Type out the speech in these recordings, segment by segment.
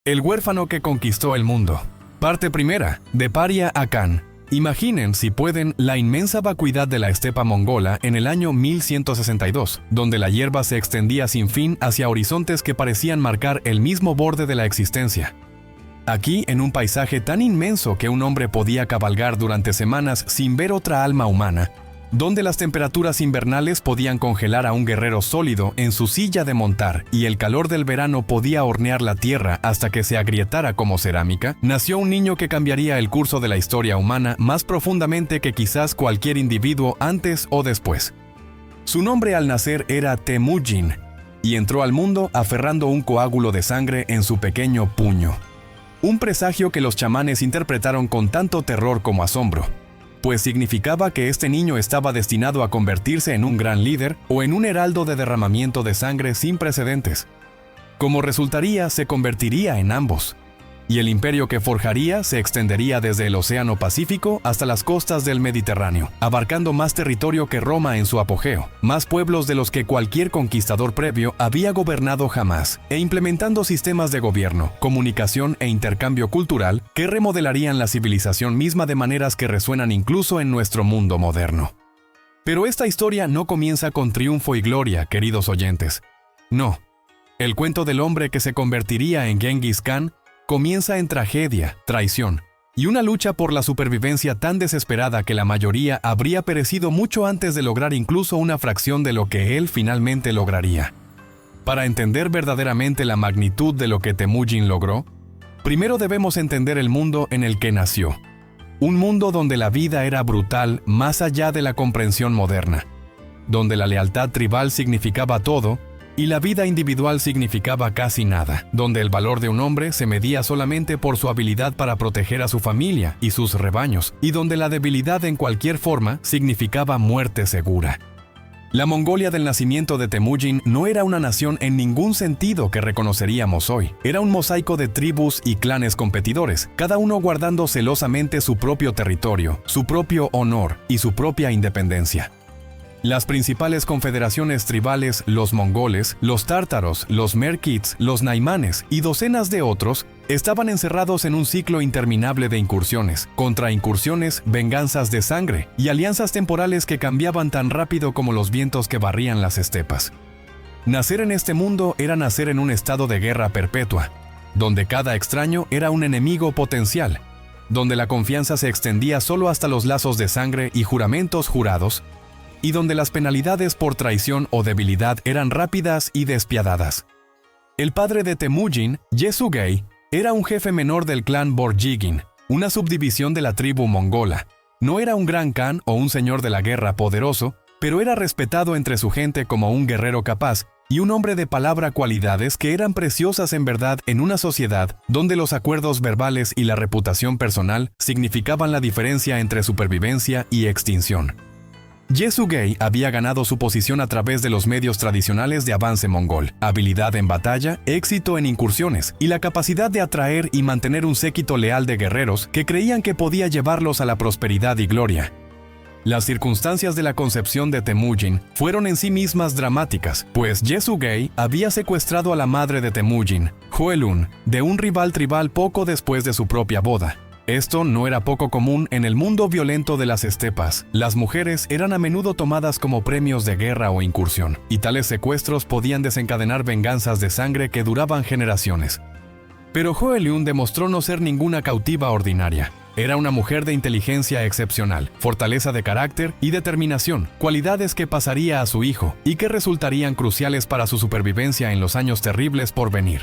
El huérfano que conquistó el mundo. Parte primera, de Paria a Khan. Imaginen, si pueden, la inmensa vacuidad de la estepa mongola en el año 1162, donde la hierba se extendía sin fin hacia horizontes que parecían marcar el mismo borde de la existencia. Aquí, en un paisaje tan inmenso que un hombre podía cabalgar durante semanas sin ver otra alma humana, donde las temperaturas invernales podían congelar a un guerrero sólido en su silla de montar y el calor del verano podía hornear la tierra hasta que se agrietara como cerámica, nació un niño que cambiaría el curso de la historia humana más profundamente que quizás cualquier individuo antes o después. Su nombre al nacer era Temujin, y entró al mundo aferrando un coágulo de sangre en su pequeño puño. Un presagio que los chamanes interpretaron con tanto terror como asombro, pues significaba que este niño estaba destinado a convertirse en un gran líder o en un heraldo de derramamiento de sangre sin precedentes. Como resultaría, se convertiría en ambos, y el imperio que forjaría se extendería desde el Océano Pacífico hasta las costas del Mediterráneo, abarcando más territorio que Roma en su apogeo, más pueblos de los que cualquier conquistador previo había gobernado jamás, e implementando sistemas de gobierno, comunicación e intercambio cultural que remodelarían la civilización misma de maneras que resuenan incluso en nuestro mundo moderno. Pero esta historia no comienza con triunfo y gloria, queridos oyentes. No. El cuento del hombre que se convertiría en Genghis Khan comienza en tragedia, traición y una lucha por la supervivencia tan desesperada que la mayoría habría perecido mucho antes de lograr incluso una fracción de lo que él finalmente lograría. Para entender verdaderamente la magnitud de lo que Temujin logró, primero debemos entender el mundo en el que nació. Un mundo donde la vida era brutal más allá de la comprensión moderna, donde la lealtad tribal significaba todo y la vida individual significaba casi nada, donde el valor de un hombre se medía solamente por su habilidad para proteger a su familia y sus rebaños, y donde la debilidad en cualquier forma significaba muerte segura. La Mongolia del nacimiento de Temujin no era una nación en ningún sentido que reconoceríamos hoy. Era un mosaico de tribus y clanes competidores, cada uno guardando celosamente su propio territorio, su propio honor y su propia independencia. Las principales confederaciones tribales, los mongoles, los tártaros, los merkits, los naimanes y docenas de otros, estaban encerrados en un ciclo interminable de incursiones, contraincursiones, venganzas de sangre y alianzas temporales que cambiaban tan rápido como los vientos que barrían las estepas. Nacer en este mundo era nacer en un estado de guerra perpetua, donde cada extraño era un enemigo potencial, donde la confianza se extendía solo hasta los lazos de sangre y juramentos jurados, y donde las penalidades por traición o debilidad eran rápidas y despiadadas. El padre de Temujin, Yesugei, era un jefe menor del clan Borjigin, una subdivisión de la tribu mongola. No era un gran khan o un señor de la guerra poderoso, pero era respetado entre su gente como un guerrero capaz y un hombre de palabra, cualidades que eran preciosas en verdad en una sociedad donde los acuerdos verbales y la reputación personal significaban la diferencia entre supervivencia y extinción. Yesugei había ganado su posición a través de los medios tradicionales de avance mongol, habilidad en batalla, éxito en incursiones y la capacidad de atraer y mantener un séquito leal de guerreros que creían que podía llevarlos a la prosperidad y gloria. Las circunstancias de la concepción de Temujin fueron en sí mismas dramáticas, pues Yesugei había secuestrado a la madre de Temujin, Hoelun, de un rival tribal poco después de su propia boda. Esto no era poco común en el mundo violento de las estepas. Las mujeres eran a menudo tomadas como premios de guerra o incursión, y tales secuestros podían desencadenar venganzas de sangre que duraban generaciones. Pero Hoelun demostró no ser ninguna cautiva ordinaria. Era una mujer de inteligencia excepcional, fortaleza de carácter y determinación, cualidades que pasaría a su hijo y que resultarían cruciales para su supervivencia en los años terribles por venir.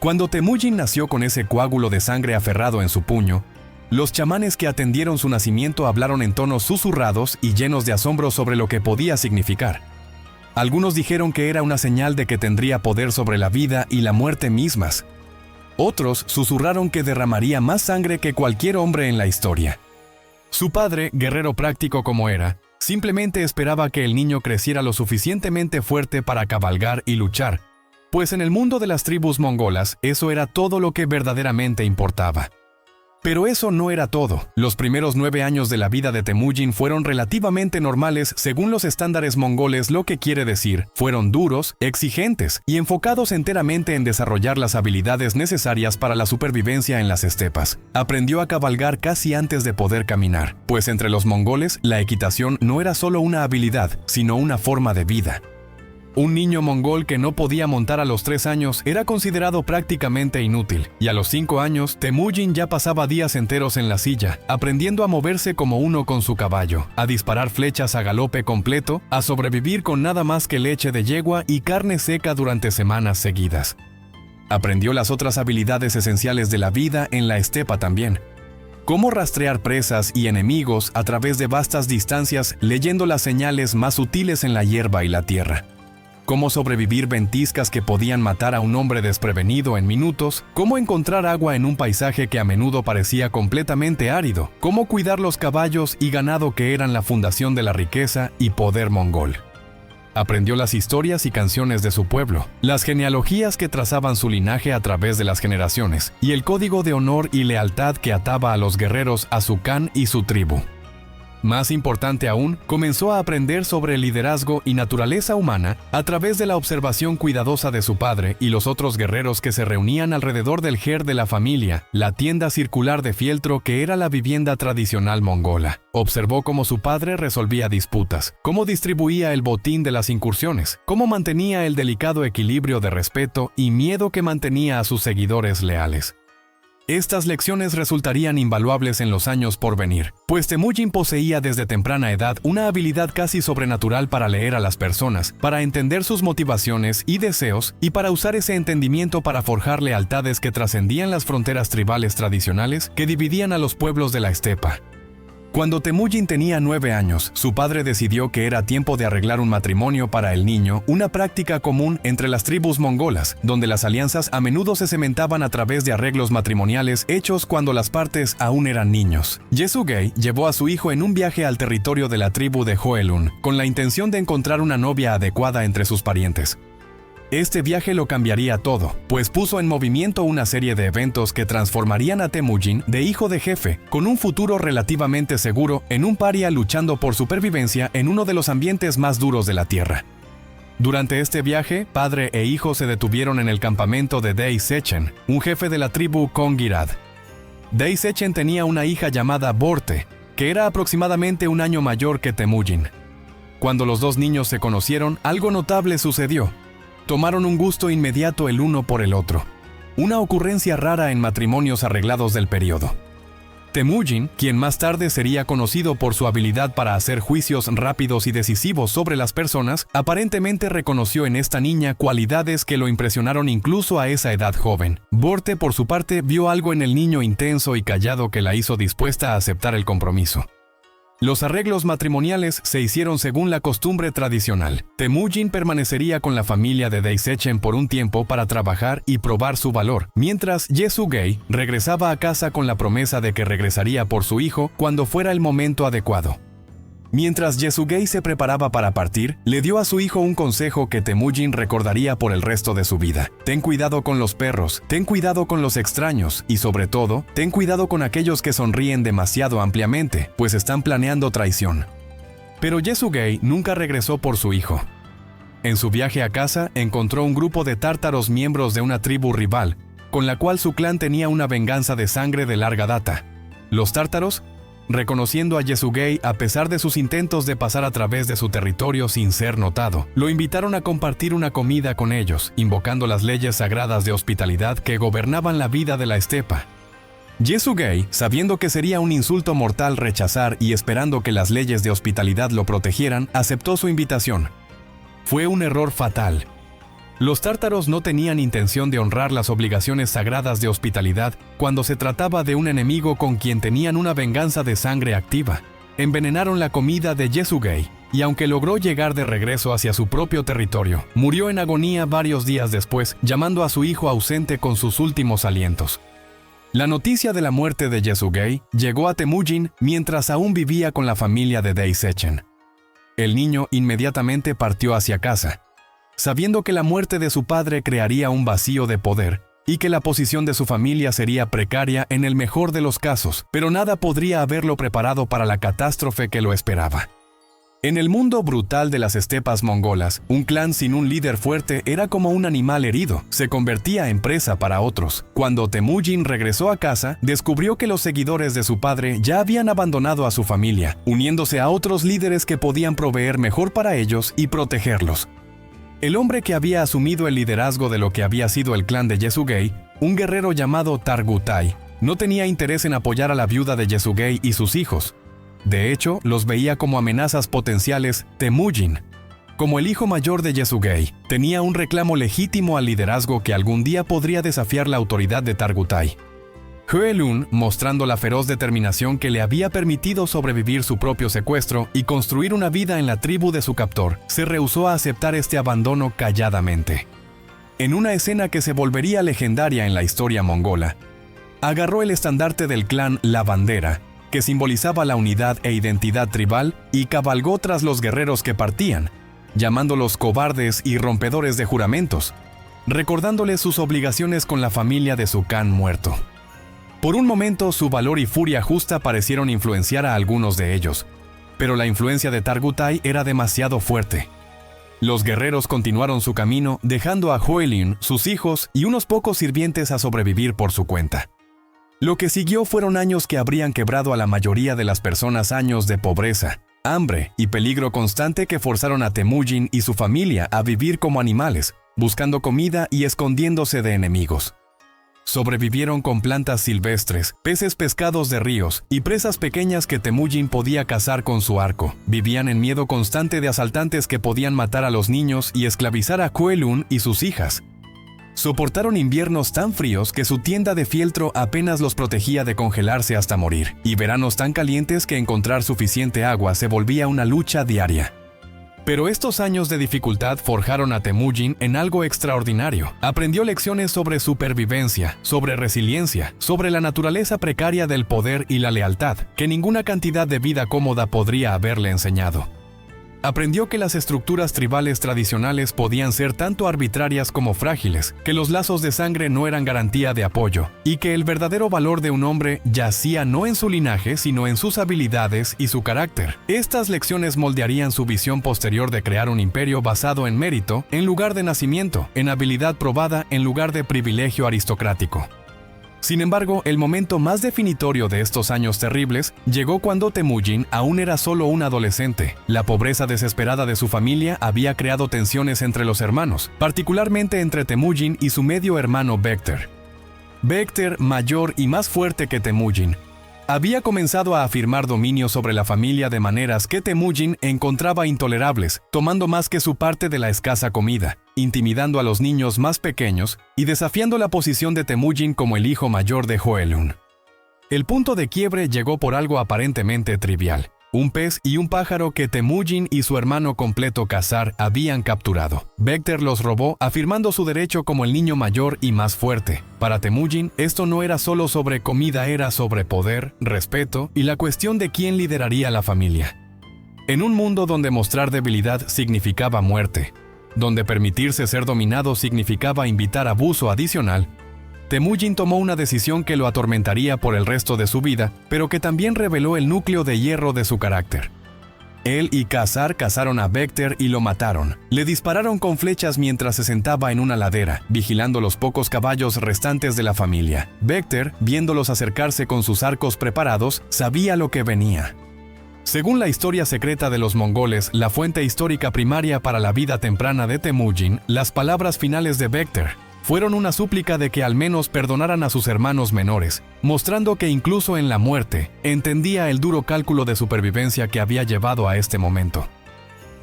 Cuando Temujin nació con ese coágulo de sangre aferrado en su puño, los chamanes que atendieron su nacimiento hablaron en tonos susurrados y llenos de asombro sobre lo que podía significar. Algunos dijeron que era una señal de que tendría poder sobre la vida y la muerte mismas. Otros susurraron que derramaría más sangre que cualquier hombre en la historia. Su padre, guerrero práctico como era, simplemente esperaba que el niño creciera lo suficientemente fuerte para cabalgar y luchar, pues en el mundo de las tribus mongolas eso era todo lo que verdaderamente importaba. Pero eso no era todo. Los primeros 9 años de la vida de Temujin fueron relativamente normales según los estándares mongoles, lo que quiere decir, fueron duros, exigentes y enfocados enteramente en desarrollar las habilidades necesarias para la supervivencia en las estepas. Aprendió a cabalgar casi antes de poder caminar, pues entre los mongoles la equitación no era solo una habilidad, sino una forma de vida. Un niño mongol que no podía montar a los 3 años era considerado prácticamente inútil, y a los 5 años, Temujin ya pasaba días enteros en la silla, aprendiendo a moverse como uno con su caballo, a disparar flechas a galope completo, a sobrevivir con nada más que leche de yegua y carne seca durante semanas seguidas. Aprendió las otras habilidades esenciales de la vida en la estepa también. Cómo rastrear presas y enemigos a través de vastas distancias leyendo las señales más sutiles en la hierba y la tierra. Cómo sobrevivir ventiscas que podían matar a un hombre desprevenido en minutos, cómo encontrar agua en un paisaje que a menudo parecía completamente árido, cómo cuidar los caballos y ganado que eran la fundación de la riqueza y poder mongol. Aprendió las historias y canciones de su pueblo, las genealogías que trazaban su linaje a través de las generaciones, y el código de honor y lealtad que ataba a los guerreros a su clan y su tribu. Más importante aún, comenzó a aprender sobre el liderazgo y naturaleza humana a través de la observación cuidadosa de su padre y los otros guerreros que se reunían alrededor del her de la familia, la tienda circular de fieltro que era la vivienda tradicional mongola. Observó cómo su padre resolvía disputas, cómo distribuía el botín de las incursiones, cómo mantenía el delicado equilibrio de respeto y miedo que mantenía a sus seguidores leales. Estas lecciones resultarían invaluables en los años por venir, pues Temujin poseía desde temprana edad una habilidad casi sobrenatural para leer a las personas, para entender sus motivaciones y deseos, y para usar ese entendimiento para forjar lealtades que trascendían las fronteras tribales tradicionales que dividían a los pueblos de la estepa. Cuando Temujin tenía 9 años, su padre decidió que era tiempo de arreglar un matrimonio para el niño, una práctica común entre las tribus mongolas, donde las alianzas a menudo se cementaban a través de arreglos matrimoniales hechos cuando las partes aún eran niños. Yesugei llevó a su hijo en un viaje al territorio de la tribu de Hoelun, con la intención de encontrar una novia adecuada entre sus parientes. Este viaje lo cambiaría todo, pues puso en movimiento una serie de eventos que transformarían a Temujin de hijo de jefe, con un futuro relativamente seguro, en un paria luchando por supervivencia en uno de los ambientes más duros de la tierra. Durante este viaje, padre e hijo se detuvieron en el campamento de Dei Sechen, un jefe de la tribu Kongirad. Dei Sechen tenía una hija llamada Borte, que era aproximadamente un año mayor que Temujin. Cuando los dos niños se conocieron, algo notable sucedió. Tomaron un gusto inmediato el uno por el otro, una ocurrencia rara en matrimonios arreglados del periodo. Temujin, quien más tarde sería conocido por su habilidad para hacer juicios rápidos y decisivos sobre las personas, aparentemente reconoció en esta niña cualidades que lo impresionaron incluso a esa edad joven. Borte, por su parte, vio algo en el niño intenso y callado que la hizo dispuesta a aceptar el compromiso. Los arreglos matrimoniales se hicieron según la costumbre tradicional. Temujin permanecería con la familia de Dei Sechen por un tiempo para trabajar y probar su valor, mientras Yesugei regresaba a casa con la promesa de que regresaría por su hijo cuando fuera el momento adecuado. Mientras Yesugei se preparaba para partir, le dio a su hijo un consejo que Temujin recordaría por el resto de su vida. Ten cuidado con los perros, ten cuidado con los extraños y sobre todo, ten cuidado con aquellos que sonríen demasiado ampliamente, pues están planeando traición. Pero Yesugei nunca regresó por su hijo. En su viaje a casa, encontró un grupo de tártaros miembros de una tribu rival, con la cual su clan tenía una venganza de sangre de larga data. Los tártaros, reconociendo a Yesugei a pesar de sus intentos de pasar a través de su territorio sin ser notado, lo invitaron a compartir una comida con ellos, invocando las leyes sagradas de hospitalidad que gobernaban la vida de la estepa. Yesugei, sabiendo que sería un insulto mortal rechazar y esperando que las leyes de hospitalidad lo protegieran, aceptó su invitación. Fue un error fatal. Los tártaros no tenían intención de honrar las obligaciones sagradas de hospitalidad cuando se trataba de un enemigo con quien tenían una venganza de sangre activa. Envenenaron la comida de Yesugei, y aunque logró llegar de regreso hacia su propio territorio, murió en agonía varios días después, llamando a su hijo ausente con sus últimos alientos. La noticia de la muerte de Yesugei llegó a Temujin mientras aún vivía con la familia de Dei Sechen. El niño inmediatamente partió hacia casa. Sabiendo que la muerte de su padre crearía un vacío de poder, y que la posición de su familia sería precaria en el mejor de los casos, pero nada podría haberlo preparado para la catástrofe que lo esperaba. En el mundo brutal de las estepas mongolas, un clan sin un líder fuerte era como un animal herido, se convertía en presa para otros. Cuando Temujin regresó a casa, descubrió que los seguidores de su padre ya habían abandonado a su familia, uniéndose a otros líderes que podían proveer mejor para ellos y protegerlos. El hombre que había asumido el liderazgo de lo que había sido el clan de Yesugei, un guerrero llamado Targutai, no tenía interés en apoyar a la viuda de Yesugei y sus hijos. De hecho, los veía como amenazas potenciales. Temujin, como el hijo mayor de Yesugei, tenía un reclamo legítimo al liderazgo que algún día podría desafiar la autoridad de Targutai. Hoelun, mostrando la feroz determinación que le había permitido sobrevivir su propio secuestro y construir una vida en la tribu de su captor, se rehusó a aceptar este abandono calladamente. En una escena que se volvería legendaria en la historia mongola, agarró el estandarte del clan La Bandera, que simbolizaba la unidad e identidad tribal, y cabalgó tras los guerreros que partían, llamándolos cobardes y rompedores de juramentos, recordándoles sus obligaciones con la familia de su Khan muerto. Por un momento, su valor y furia justa parecieron influenciar a algunos de ellos, pero la influencia de Targutai era demasiado fuerte. Los guerreros continuaron su camino, dejando a Hoelun, sus hijos y unos pocos sirvientes a sobrevivir por su cuenta. Lo que siguió fueron años que habrían quebrado a la mayoría de las personas, años de pobreza, hambre y peligro constante que forzaron a Temujin y su familia a vivir como animales, buscando comida y escondiéndose de enemigos. Sobrevivieron con plantas silvestres, peces pescados de ríos y presas pequeñas que Temujin podía cazar con su arco. Vivían en miedo constante de asaltantes que podían matar a los niños y esclavizar a Hoelun y sus hijas. Soportaron inviernos tan fríos que su tienda de fieltro apenas los protegía de congelarse hasta morir, y veranos tan calientes que encontrar suficiente agua se volvía una lucha diaria. Pero estos años de dificultad forjaron a Temujin en algo extraordinario. Aprendió lecciones sobre supervivencia, sobre resiliencia, sobre la naturaleza precaria del poder y la lealtad, que ninguna cantidad de vida cómoda podría haberle enseñado. Aprendió que las estructuras tribales tradicionales podían ser tanto arbitrarias como frágiles, que los lazos de sangre no eran garantía de apoyo, y que el verdadero valor de un hombre yacía no en su linaje, sino en sus habilidades y su carácter. Estas lecciones moldearían su visión posterior de crear un imperio basado en mérito, en lugar de nacimiento, en habilidad probada, en lugar de privilegio aristocrático. Sin embargo, el momento más definitorio de estos años terribles llegó cuando Temujin aún era solo un adolescente. La pobreza desesperada de su familia había creado tensiones entre los hermanos, particularmente entre Temujin y su medio hermano Bekter. Bekter, mayor y más fuerte que Temujin, había comenzado a afirmar dominio sobre la familia de maneras que Temujin encontraba intolerables, tomando más que su parte de la escasa comida, intimidando a los niños más pequeños y desafiando la posición de Temujin como el hijo mayor de Hoelun. El punto de quiebre llegó por algo aparentemente trivial: un pez y un pájaro que Temujin y su hermano completo Khazar habían capturado. Bekter los robó, afirmando su derecho como el niño mayor y más fuerte. Para Temujin, esto no era solo sobre comida, era sobre poder, respeto y la cuestión de quién lideraría la familia. En un mundo donde mostrar debilidad significaba muerte, donde permitirse ser dominado significaba invitar abuso adicional, Temujin tomó una decisión que lo atormentaría por el resto de su vida, pero que también reveló el núcleo de hierro de su carácter. Él y Khazar cazaron a Bekter y lo mataron. Le dispararon con flechas mientras se sentaba en una ladera, vigilando los pocos caballos restantes de la familia. Bekter, viéndolos acercarse con sus arcos preparados, sabía lo que venía. Según la historia secreta de los mongoles, la fuente histórica primaria para la vida temprana de Temujin, las palabras finales de Bekter fueron una súplica de que al menos perdonaran a sus hermanos menores, mostrando que incluso en la muerte, entendía el duro cálculo de supervivencia que había llevado a este momento.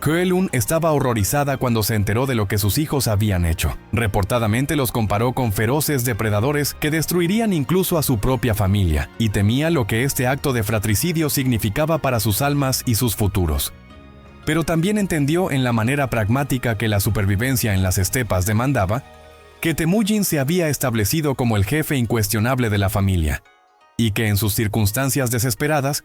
Hoelun estaba horrorizada cuando se enteró de lo que sus hijos habían hecho. Reportadamente los comparó con feroces depredadores que destruirían incluso a su propia familia, y temía lo que este acto de fratricidio significaba para sus almas y sus futuros. Pero también entendió en la manera pragmática que la supervivencia en las estepas demandaba, que Temujin se había establecido como el jefe incuestionable de la familia, y que en sus circunstancias desesperadas,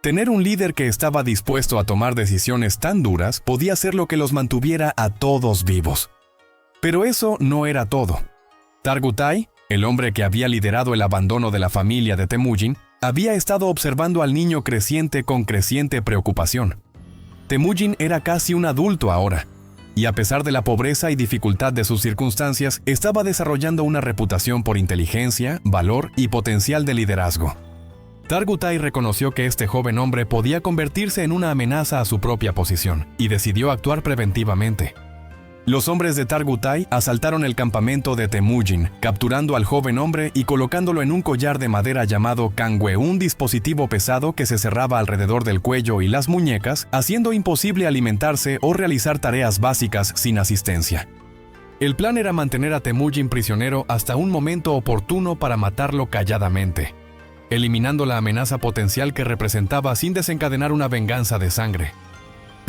tener un líder que estaba dispuesto a tomar decisiones tan duras podía ser lo que los mantuviera a todos vivos. Pero eso no era todo. Targutai, el hombre que había liderado el abandono de la familia de Temujin, había estado observando al niño creciente con creciente preocupación. Temujin era casi un adulto ahora, y a pesar de la pobreza y dificultad de sus circunstancias, estaba desarrollando una reputación por inteligencia, valor y potencial de liderazgo. Targutai reconoció que este joven hombre podía convertirse en una amenaza a su propia posición, y decidió actuar preventivamente. Los hombres de Targutai asaltaron el campamento de Temujin, capturando al joven hombre y colocándolo en un collar de madera llamado kangwe, un dispositivo pesado que se cerraba alrededor del cuello y las muñecas, haciendo imposible alimentarse o realizar tareas básicas sin asistencia. El plan era mantener a Temujin prisionero hasta un momento oportuno para matarlo calladamente, eliminando la amenaza potencial que representaba sin desencadenar una venganza de sangre.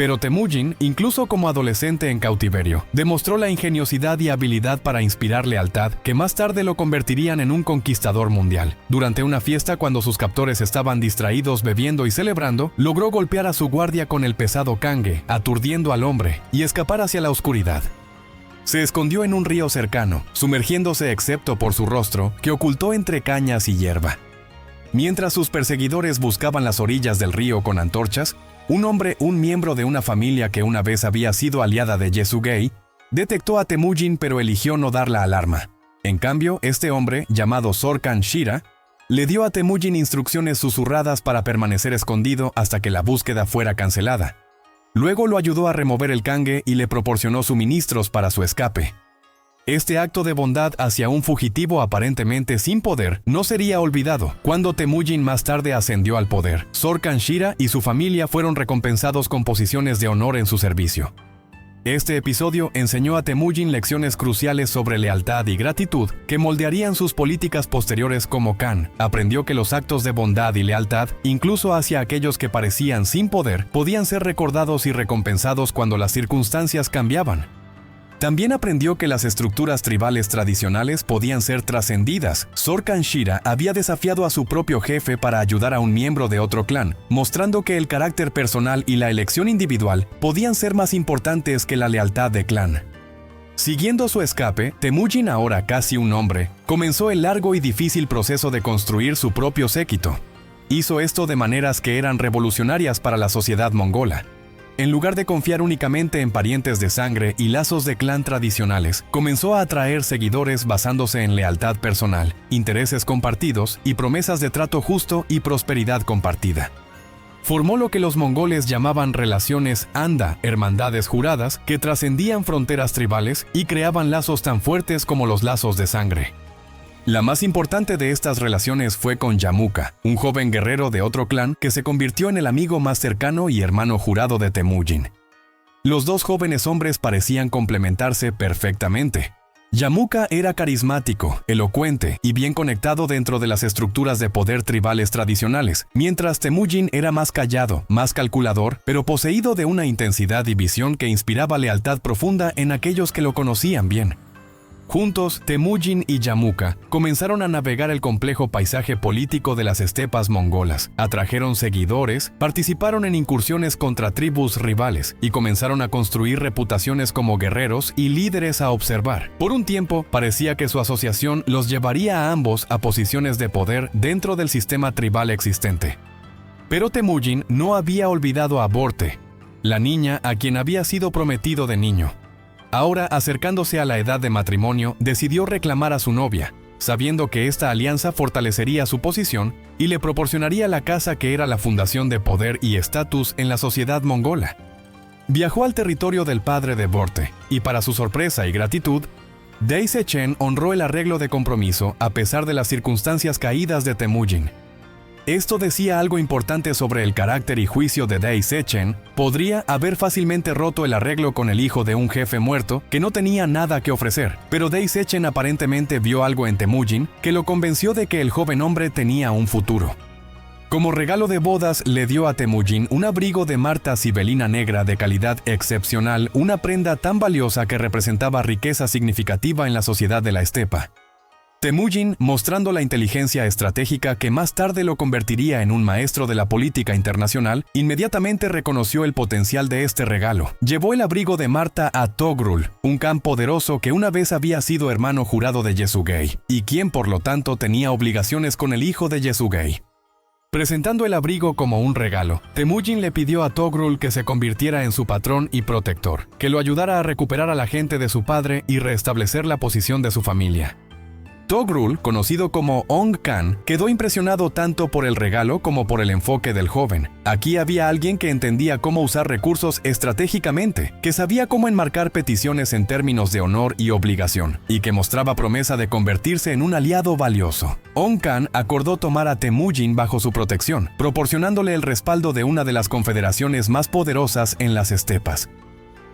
Pero Temujin, incluso como adolescente en cautiverio, demostró la ingeniosidad y habilidad para inspirar lealtad que más tarde lo convertirían en un conquistador mundial. Durante una fiesta, cuando sus captores estaban distraídos bebiendo y celebrando, logró golpear a su guardia con el pesado kange, aturdiendo al hombre, y escapar hacia la oscuridad. Se escondió en un río cercano, sumergiéndose excepto por su rostro, que ocultó entre cañas y hierba. Mientras sus perseguidores buscaban las orillas del río con antorchas, un hombre, un miembro de una familia que una vez había sido aliada de Yesugei, detectó a Temujin pero eligió no dar la alarma. En cambio, este hombre, llamado Sorkan Shira, le dio a Temujin instrucciones susurradas para permanecer escondido hasta que la búsqueda fuera cancelada. Luego lo ayudó a remover el kange y le proporcionó suministros para su escape. Este acto de bondad hacia un fugitivo aparentemente sin poder no sería olvidado. Cuando Temujin más tarde ascendió al poder, Sorkan Shira y su familia fueron recompensados con posiciones de honor en su servicio. Este episodio enseñó a Temujin lecciones cruciales sobre lealtad y gratitud que moldearían sus políticas posteriores como Khan. Aprendió que los actos de bondad y lealtad, incluso hacia aquellos que parecían sin poder, podían ser recordados y recompensados cuando las circunstancias cambiaban. También aprendió que las estructuras tribales tradicionales podían ser trascendidas. Sorkan Shira había desafiado a su propio jefe para ayudar a un miembro de otro clan, mostrando que el carácter personal y la elección individual podían ser más importantes que la lealtad de clan. Siguiendo su escape, Temujin, ahora casi un hombre, comenzó el largo y difícil proceso de construir su propio séquito. Hizo esto de maneras que eran revolucionarias para la sociedad mongola. En lugar de confiar únicamente en parientes de sangre y lazos de clan tradicionales, comenzó a atraer seguidores basándose en lealtad personal, intereses compartidos y promesas de trato justo y prosperidad compartida. Formó lo que los mongoles llamaban relaciones anda, hermandades juradas, que trascendían fronteras tribales y creaban lazos tan fuertes como los lazos de sangre. La más importante de estas relaciones fue con Yamuka, un joven guerrero de otro clan que se convirtió en el amigo más cercano y hermano jurado de Temujin. Los dos jóvenes hombres parecían complementarse perfectamente. Yamuka era carismático, elocuente y bien conectado dentro de las estructuras de poder tribales tradicionales, mientras Temujin era más callado, más calculador, pero poseído de una intensidad y visión que inspiraba lealtad profunda en aquellos que lo conocían bien. Juntos, Temujin y Yamuka comenzaron a navegar el complejo paisaje político de las estepas mongolas, atrajeron seguidores, participaron en incursiones contra tribus rivales y comenzaron a construir reputaciones como guerreros y líderes a observar. Por un tiempo, parecía que su asociación los llevaría a ambos a posiciones de poder dentro del sistema tribal existente. Pero Temujin no había olvidado a Borte, la niña a quien había sido prometido de niño. Ahora, acercándose a la edad de matrimonio, decidió reclamar a su novia, sabiendo que esta alianza fortalecería su posición y le proporcionaría la casa que era la fundación de poder y estatus en la sociedad mongola. Viajó al territorio del padre de Borte, y para su sorpresa y gratitud, Dai Sechen honró el arreglo de compromiso a pesar de las circunstancias caídas de Temujin. Esto decía algo importante sobre el carácter y juicio de Dai Sechen. Podría haber fácilmente roto el arreglo con el hijo de un jefe muerto que no tenía nada que ofrecer, pero Dai Sechen aparentemente vio algo en Temujin que lo convenció de que el joven hombre tenía un futuro. Como regalo de bodas le dio a Temujin un abrigo de marta sibelina negra de calidad excepcional, una prenda tan valiosa que representaba riqueza significativa en la sociedad de la estepa. Temujin, mostrando la inteligencia estratégica que más tarde lo convertiría en un maestro de la política internacional, inmediatamente reconoció el potencial de este regalo. Llevó el abrigo de Marta a Togrul, un Khan poderoso que una vez había sido hermano jurado de Yesugei, y quien por lo tanto tenía obligaciones con el hijo de Yesugei. Presentando el abrigo como un regalo, Temujin le pidió a Togrul que se convirtiera en su patrón y protector, que lo ayudara a recuperar a la gente de su padre y restablecer la posición de su familia. Togrul, conocido como Ong Khan, quedó impresionado tanto por el regalo como por el enfoque del joven. Aquí había alguien que entendía cómo usar recursos estratégicamente, que sabía cómo enmarcar peticiones en términos de honor y obligación, y que mostraba promesa de convertirse en un aliado valioso. Ong Khan acordó tomar a Temujin bajo su protección, proporcionándole el respaldo de una de las confederaciones más poderosas en las estepas.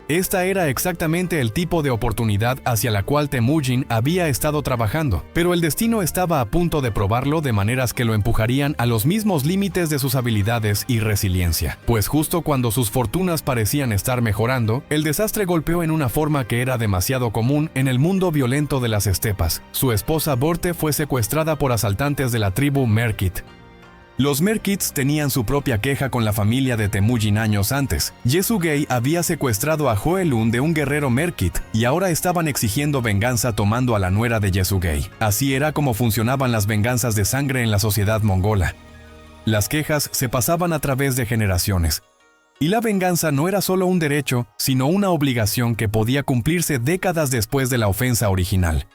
Esta era exactamente el tipo de oportunidad hacia la cual Temujin había estado trabajando, pero el destino estaba a punto de probarlo de maneras que lo empujarían a los mismos límites de sus habilidades y resiliencia. Pues justo cuando sus fortunas parecían estar mejorando, el desastre golpeó en una forma que era demasiado común en el mundo violento de las estepas. Su esposa Borte fue secuestrada por asaltantes de la tribu Merkit. Los Merkits tenían su propia queja con la familia de Temujin años antes. Yesugei había secuestrado a Hoelun de un guerrero Merkit y ahora estaban exigiendo venganza tomando a la nuera de Yesugei. Así era como funcionaban las venganzas de sangre en la sociedad mongola. Las quejas se pasaban a través de generaciones. Y la venganza no era solo un derecho, sino una obligación que podía cumplirse décadas después de la ofensa original.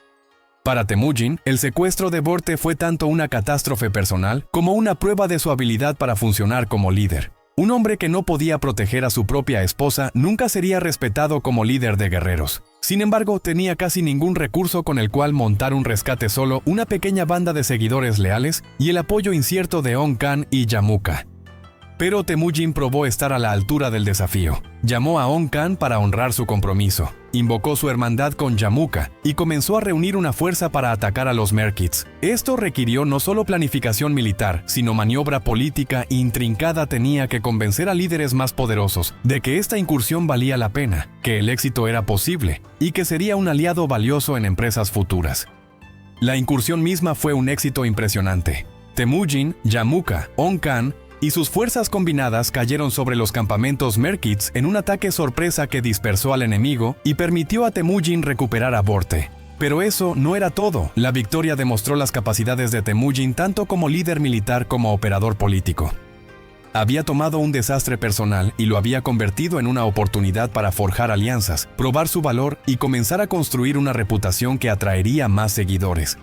Para Temujin, el secuestro de Borte fue tanto una catástrofe personal como una prueba de su habilidad para funcionar como líder. Un hombre que no podía proteger a su propia esposa nunca sería respetado como líder de guerreros. Sin embargo, tenía casi ningún recurso con el cual montar un rescate, solo una pequeña banda de seguidores leales y el apoyo incierto de Ong Khan y Yamuka. Pero Temujin probó estar a la altura del desafío. Llamó a Ong Khan para honrar su compromiso, invocó su hermandad con Yamuka y comenzó a reunir una fuerza para atacar a los Merkits. Esto requirió no solo planificación militar, sino maniobra política intrincada. Tenía que convencer a líderes más poderosos de que esta incursión valía la pena, que el éxito era posible y que sería un aliado valioso en empresas futuras. La incursión misma fue un éxito impresionante. Temujin, Yamuka, Ong Khan y sus fuerzas combinadas cayeron sobre los campamentos Merkits en un ataque sorpresa que dispersó al enemigo y permitió a Temujin recuperar a Borte. Pero eso no era todo. La victoria demostró las capacidades de Temujin tanto como líder militar como operador político. Había tomado un desastre personal y lo había convertido en una oportunidad para forjar alianzas, probar su valor y comenzar a construir una reputación que atraería más seguidores.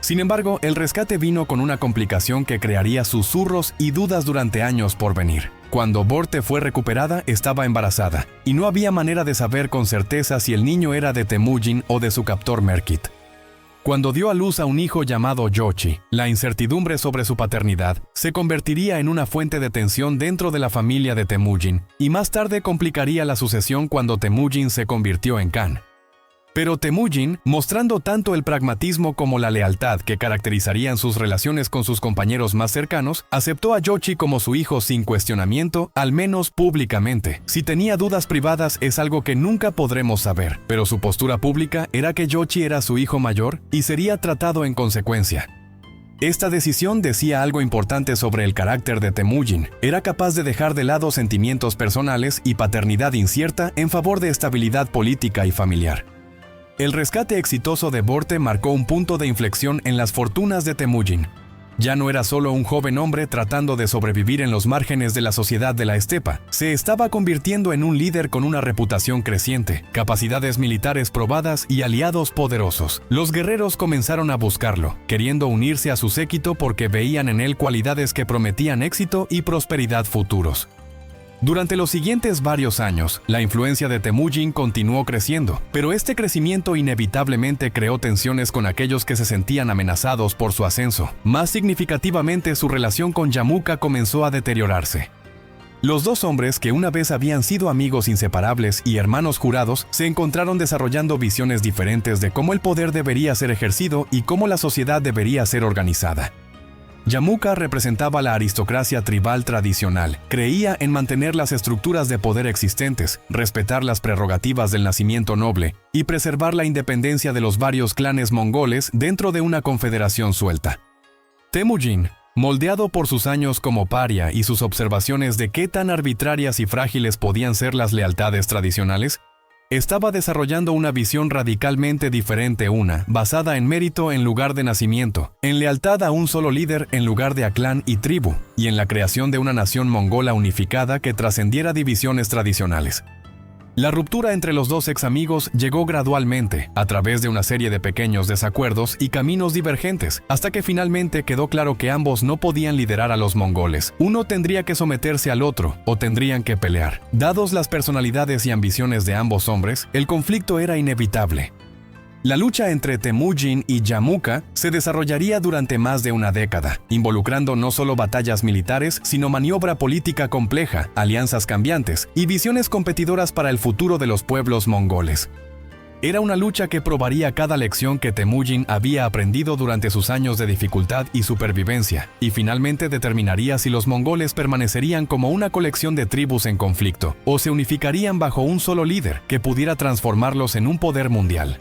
Sin embargo, el rescate vino con una complicación que crearía susurros y dudas durante años por venir. Cuando Borte fue recuperada, estaba embarazada, y no había manera de saber con certeza si el niño era de Temujin o de su captor Merkit. Cuando dio a luz a un hijo llamado Yochi, la incertidumbre sobre su paternidad se convertiría en una fuente de tensión dentro de la familia de Temujin, y más tarde complicaría la sucesión cuando Temujin se convirtió en Khan. Pero Temujin, mostrando tanto el pragmatismo como la lealtad que caracterizarían sus relaciones con sus compañeros más cercanos, aceptó a Yochi como su hijo sin cuestionamiento, al menos públicamente. Si tenía dudas privadas es algo que nunca podremos saber, pero su postura pública era que Yochi era su hijo mayor y sería tratado en consecuencia. Esta decisión decía algo importante sobre el carácter de Temujin. Era capaz de dejar de lado sentimientos personales y paternidad incierta en favor de estabilidad política y familiar. El rescate exitoso de Borte marcó un punto de inflexión en las fortunas de Temujin. Ya no era solo un joven hombre tratando de sobrevivir en los márgenes de la sociedad de la estepa, se estaba convirtiendo en un líder con una reputación creciente, capacidades militares probadas y aliados poderosos. Los guerreros comenzaron a buscarlo, queriendo unirse a su séquito porque veían en él cualidades que prometían éxito y prosperidad futuros. Durante los siguientes varios años, la influencia de Temujin continuó creciendo, pero este crecimiento inevitablemente creó tensiones con aquellos que se sentían amenazados por su ascenso. Más significativamente, su relación con Yamuka comenzó a deteriorarse. Los dos hombres, que una vez habían sido amigos inseparables y hermanos jurados, se encontraron desarrollando visiones diferentes de cómo el poder debería ser ejercido y cómo la sociedad debería ser organizada. Yamuka representaba la aristocracia tribal tradicional. Creía en mantener las estructuras de poder existentes, respetar las prerrogativas del nacimiento noble y preservar la independencia de los varios clanes mongoles dentro de una confederación suelta. Temujin, moldeado por sus años como paria y sus observaciones de qué tan arbitrarias y frágiles podían ser las lealtades tradicionales, estaba desarrollando una visión radicalmente diferente, basada en mérito en lugar de nacimiento, en lealtad a un solo líder en lugar de a clan y tribu, y en la creación de una nación mongola unificada que trascendiera divisiones tradicionales. La ruptura entre los dos ex amigos llegó gradualmente, a través de una serie de pequeños desacuerdos y caminos divergentes, hasta que finalmente quedó claro que ambos no podían liderar a los mongoles. Uno tendría que someterse al otro, o tendrían que pelear. Dados las personalidades y ambiciones de ambos hombres, el conflicto era inevitable. La lucha entre Temujin y Yamuka se desarrollaría durante más de una década, involucrando no solo batallas militares, sino maniobra política compleja, alianzas cambiantes y visiones competidoras para el futuro de los pueblos mongoles. Era una lucha que probaría cada lección que Temujin había aprendido durante sus años de dificultad y supervivencia, y finalmente determinaría si los mongoles permanecerían como una colección de tribus en conflicto, o se unificarían bajo un solo líder que pudiera transformarlos en un poder mundial.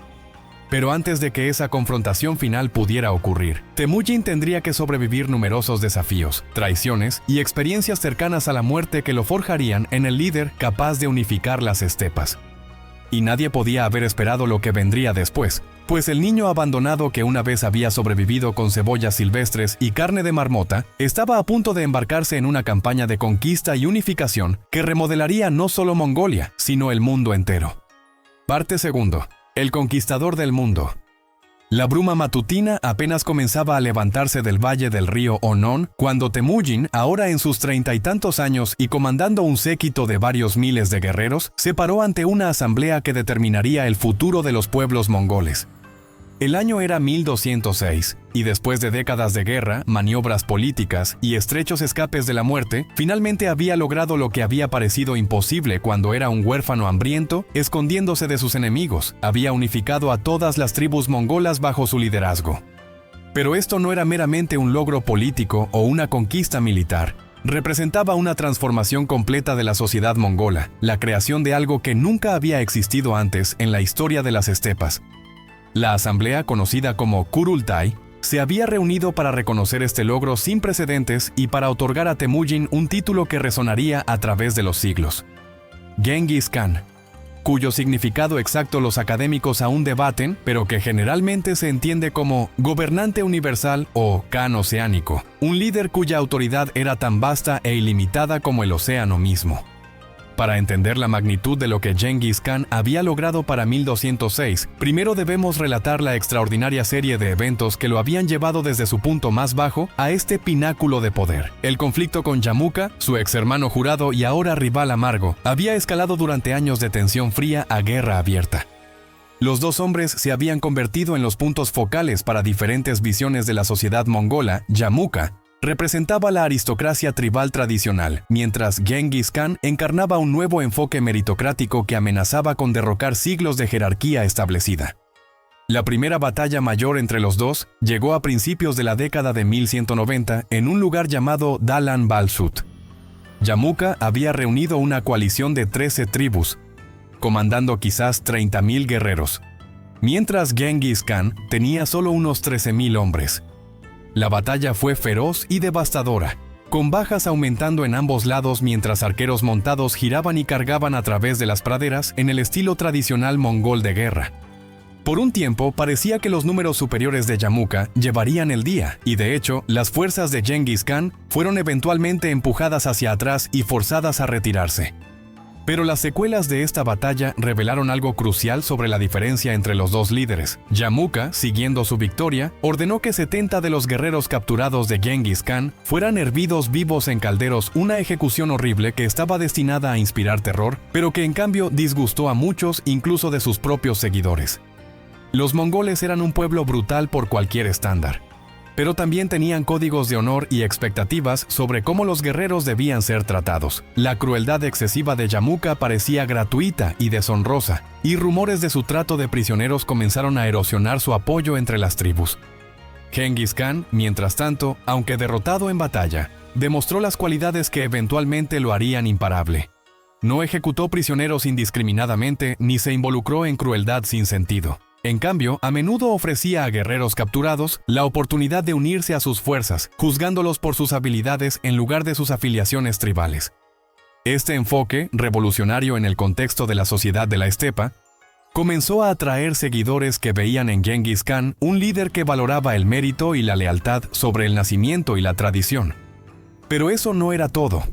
Pero antes de que esa confrontación final pudiera ocurrir, Temujin tendría que sobrevivir numerosos desafíos, traiciones y experiencias cercanas a la muerte que lo forjarían en el líder capaz de unificar las estepas. Y nadie podía haber esperado lo que vendría después, pues el niño abandonado que una vez había sobrevivido con cebollas silvestres y carne de marmota, estaba a punto de embarcarse en una campaña de conquista y unificación que remodelaría no solo Mongolia, sino el mundo entero. Parte 2. El conquistador del mundo. La bruma matutina apenas comenzaba a levantarse del valle del río Onon cuando Temujin, ahora en sus 30 y tantos años y comandando un séquito de varios miles de guerreros, se paró ante una asamblea que determinaría el futuro de los pueblos mongoles. El año era 1206, y después de décadas de guerra, maniobras políticas y estrechos escapes de la muerte, finalmente había logrado lo que había parecido imposible cuando era un huérfano hambriento, escondiéndose de sus enemigos. Había unificado a todas las tribus mongolas bajo su liderazgo. Pero esto no era meramente un logro político o una conquista militar. Representaba una transformación completa de la sociedad mongola, la creación de algo que nunca había existido antes en la historia de las estepas. La asamblea, conocida como Kurultai, se había reunido para reconocer este logro sin precedentes y para otorgar a Temujin un título que resonaría a través de los siglos. Genghis Khan, cuyo significado exacto los académicos aún debaten, pero que generalmente se entiende como gobernante universal o Khan oceánico, un líder cuya autoridad era tan vasta e ilimitada como el océano mismo. Para entender la magnitud de lo que Genghis Khan había logrado para 1206, primero debemos relatar la extraordinaria serie de eventos que lo habían llevado desde su punto más bajo a este pináculo de poder. El conflicto con Yamuka, su ex hermano jurado y ahora rival amargo, había escalado durante años de tensión fría a guerra abierta. Los dos hombres se habían convertido en los puntos focales para diferentes visiones de la sociedad mongola. Yamuka representaba la aristocracia tribal tradicional, mientras Genghis Khan encarnaba un nuevo enfoque meritocrático que amenazaba con derrocar siglos de jerarquía establecida. La primera batalla mayor entre los dos llegó a principios de la década de 1190 en un lugar llamado Dalan Balsut. Yamuka había reunido una coalición de 13 tribus, comandando quizás 30.000 guerreros, mientras Genghis Khan tenía solo unos 13.000 hombres. La batalla fue feroz y devastadora, con bajas aumentando en ambos lados mientras arqueros montados giraban y cargaban a través de las praderas en el estilo tradicional mongol de guerra. Por un tiempo parecía que los números superiores de Yamuka llevarían el día, y de hecho, las fuerzas de Genghis Khan fueron eventualmente empujadas hacia atrás y forzadas a retirarse. Pero las secuelas de esta batalla revelaron algo crucial sobre la diferencia entre los dos líderes. Yamuka, siguiendo su victoria, ordenó que 70 de los guerreros capturados de Genghis Khan fueran hervidos vivos en calderos, una ejecución horrible que estaba destinada a inspirar terror, pero que en cambio disgustó a muchos, incluso de sus propios seguidores. Los mongoles eran un pueblo brutal por cualquier estándar, pero también tenían códigos de honor y expectativas sobre cómo los guerreros debían ser tratados. La crueldad excesiva de Yamuka parecía gratuita y deshonrosa, y rumores de su trato de prisioneros comenzaron a erosionar su apoyo entre las tribus. Genghis Khan, mientras tanto, aunque derrotado en batalla, demostró las cualidades que eventualmente lo harían imparable. No ejecutó prisioneros indiscriminadamente ni se involucró en crueldad sin sentido. En cambio, a menudo ofrecía a guerreros capturados la oportunidad de unirse a sus fuerzas, juzgándolos por sus habilidades en lugar de sus afiliaciones tribales. Este enfoque, revolucionario en el contexto de la sociedad de la estepa, comenzó a atraer seguidores que veían en Genghis Khan un líder que valoraba el mérito y la lealtad sobre el nacimiento y la tradición. Pero eso no era todo.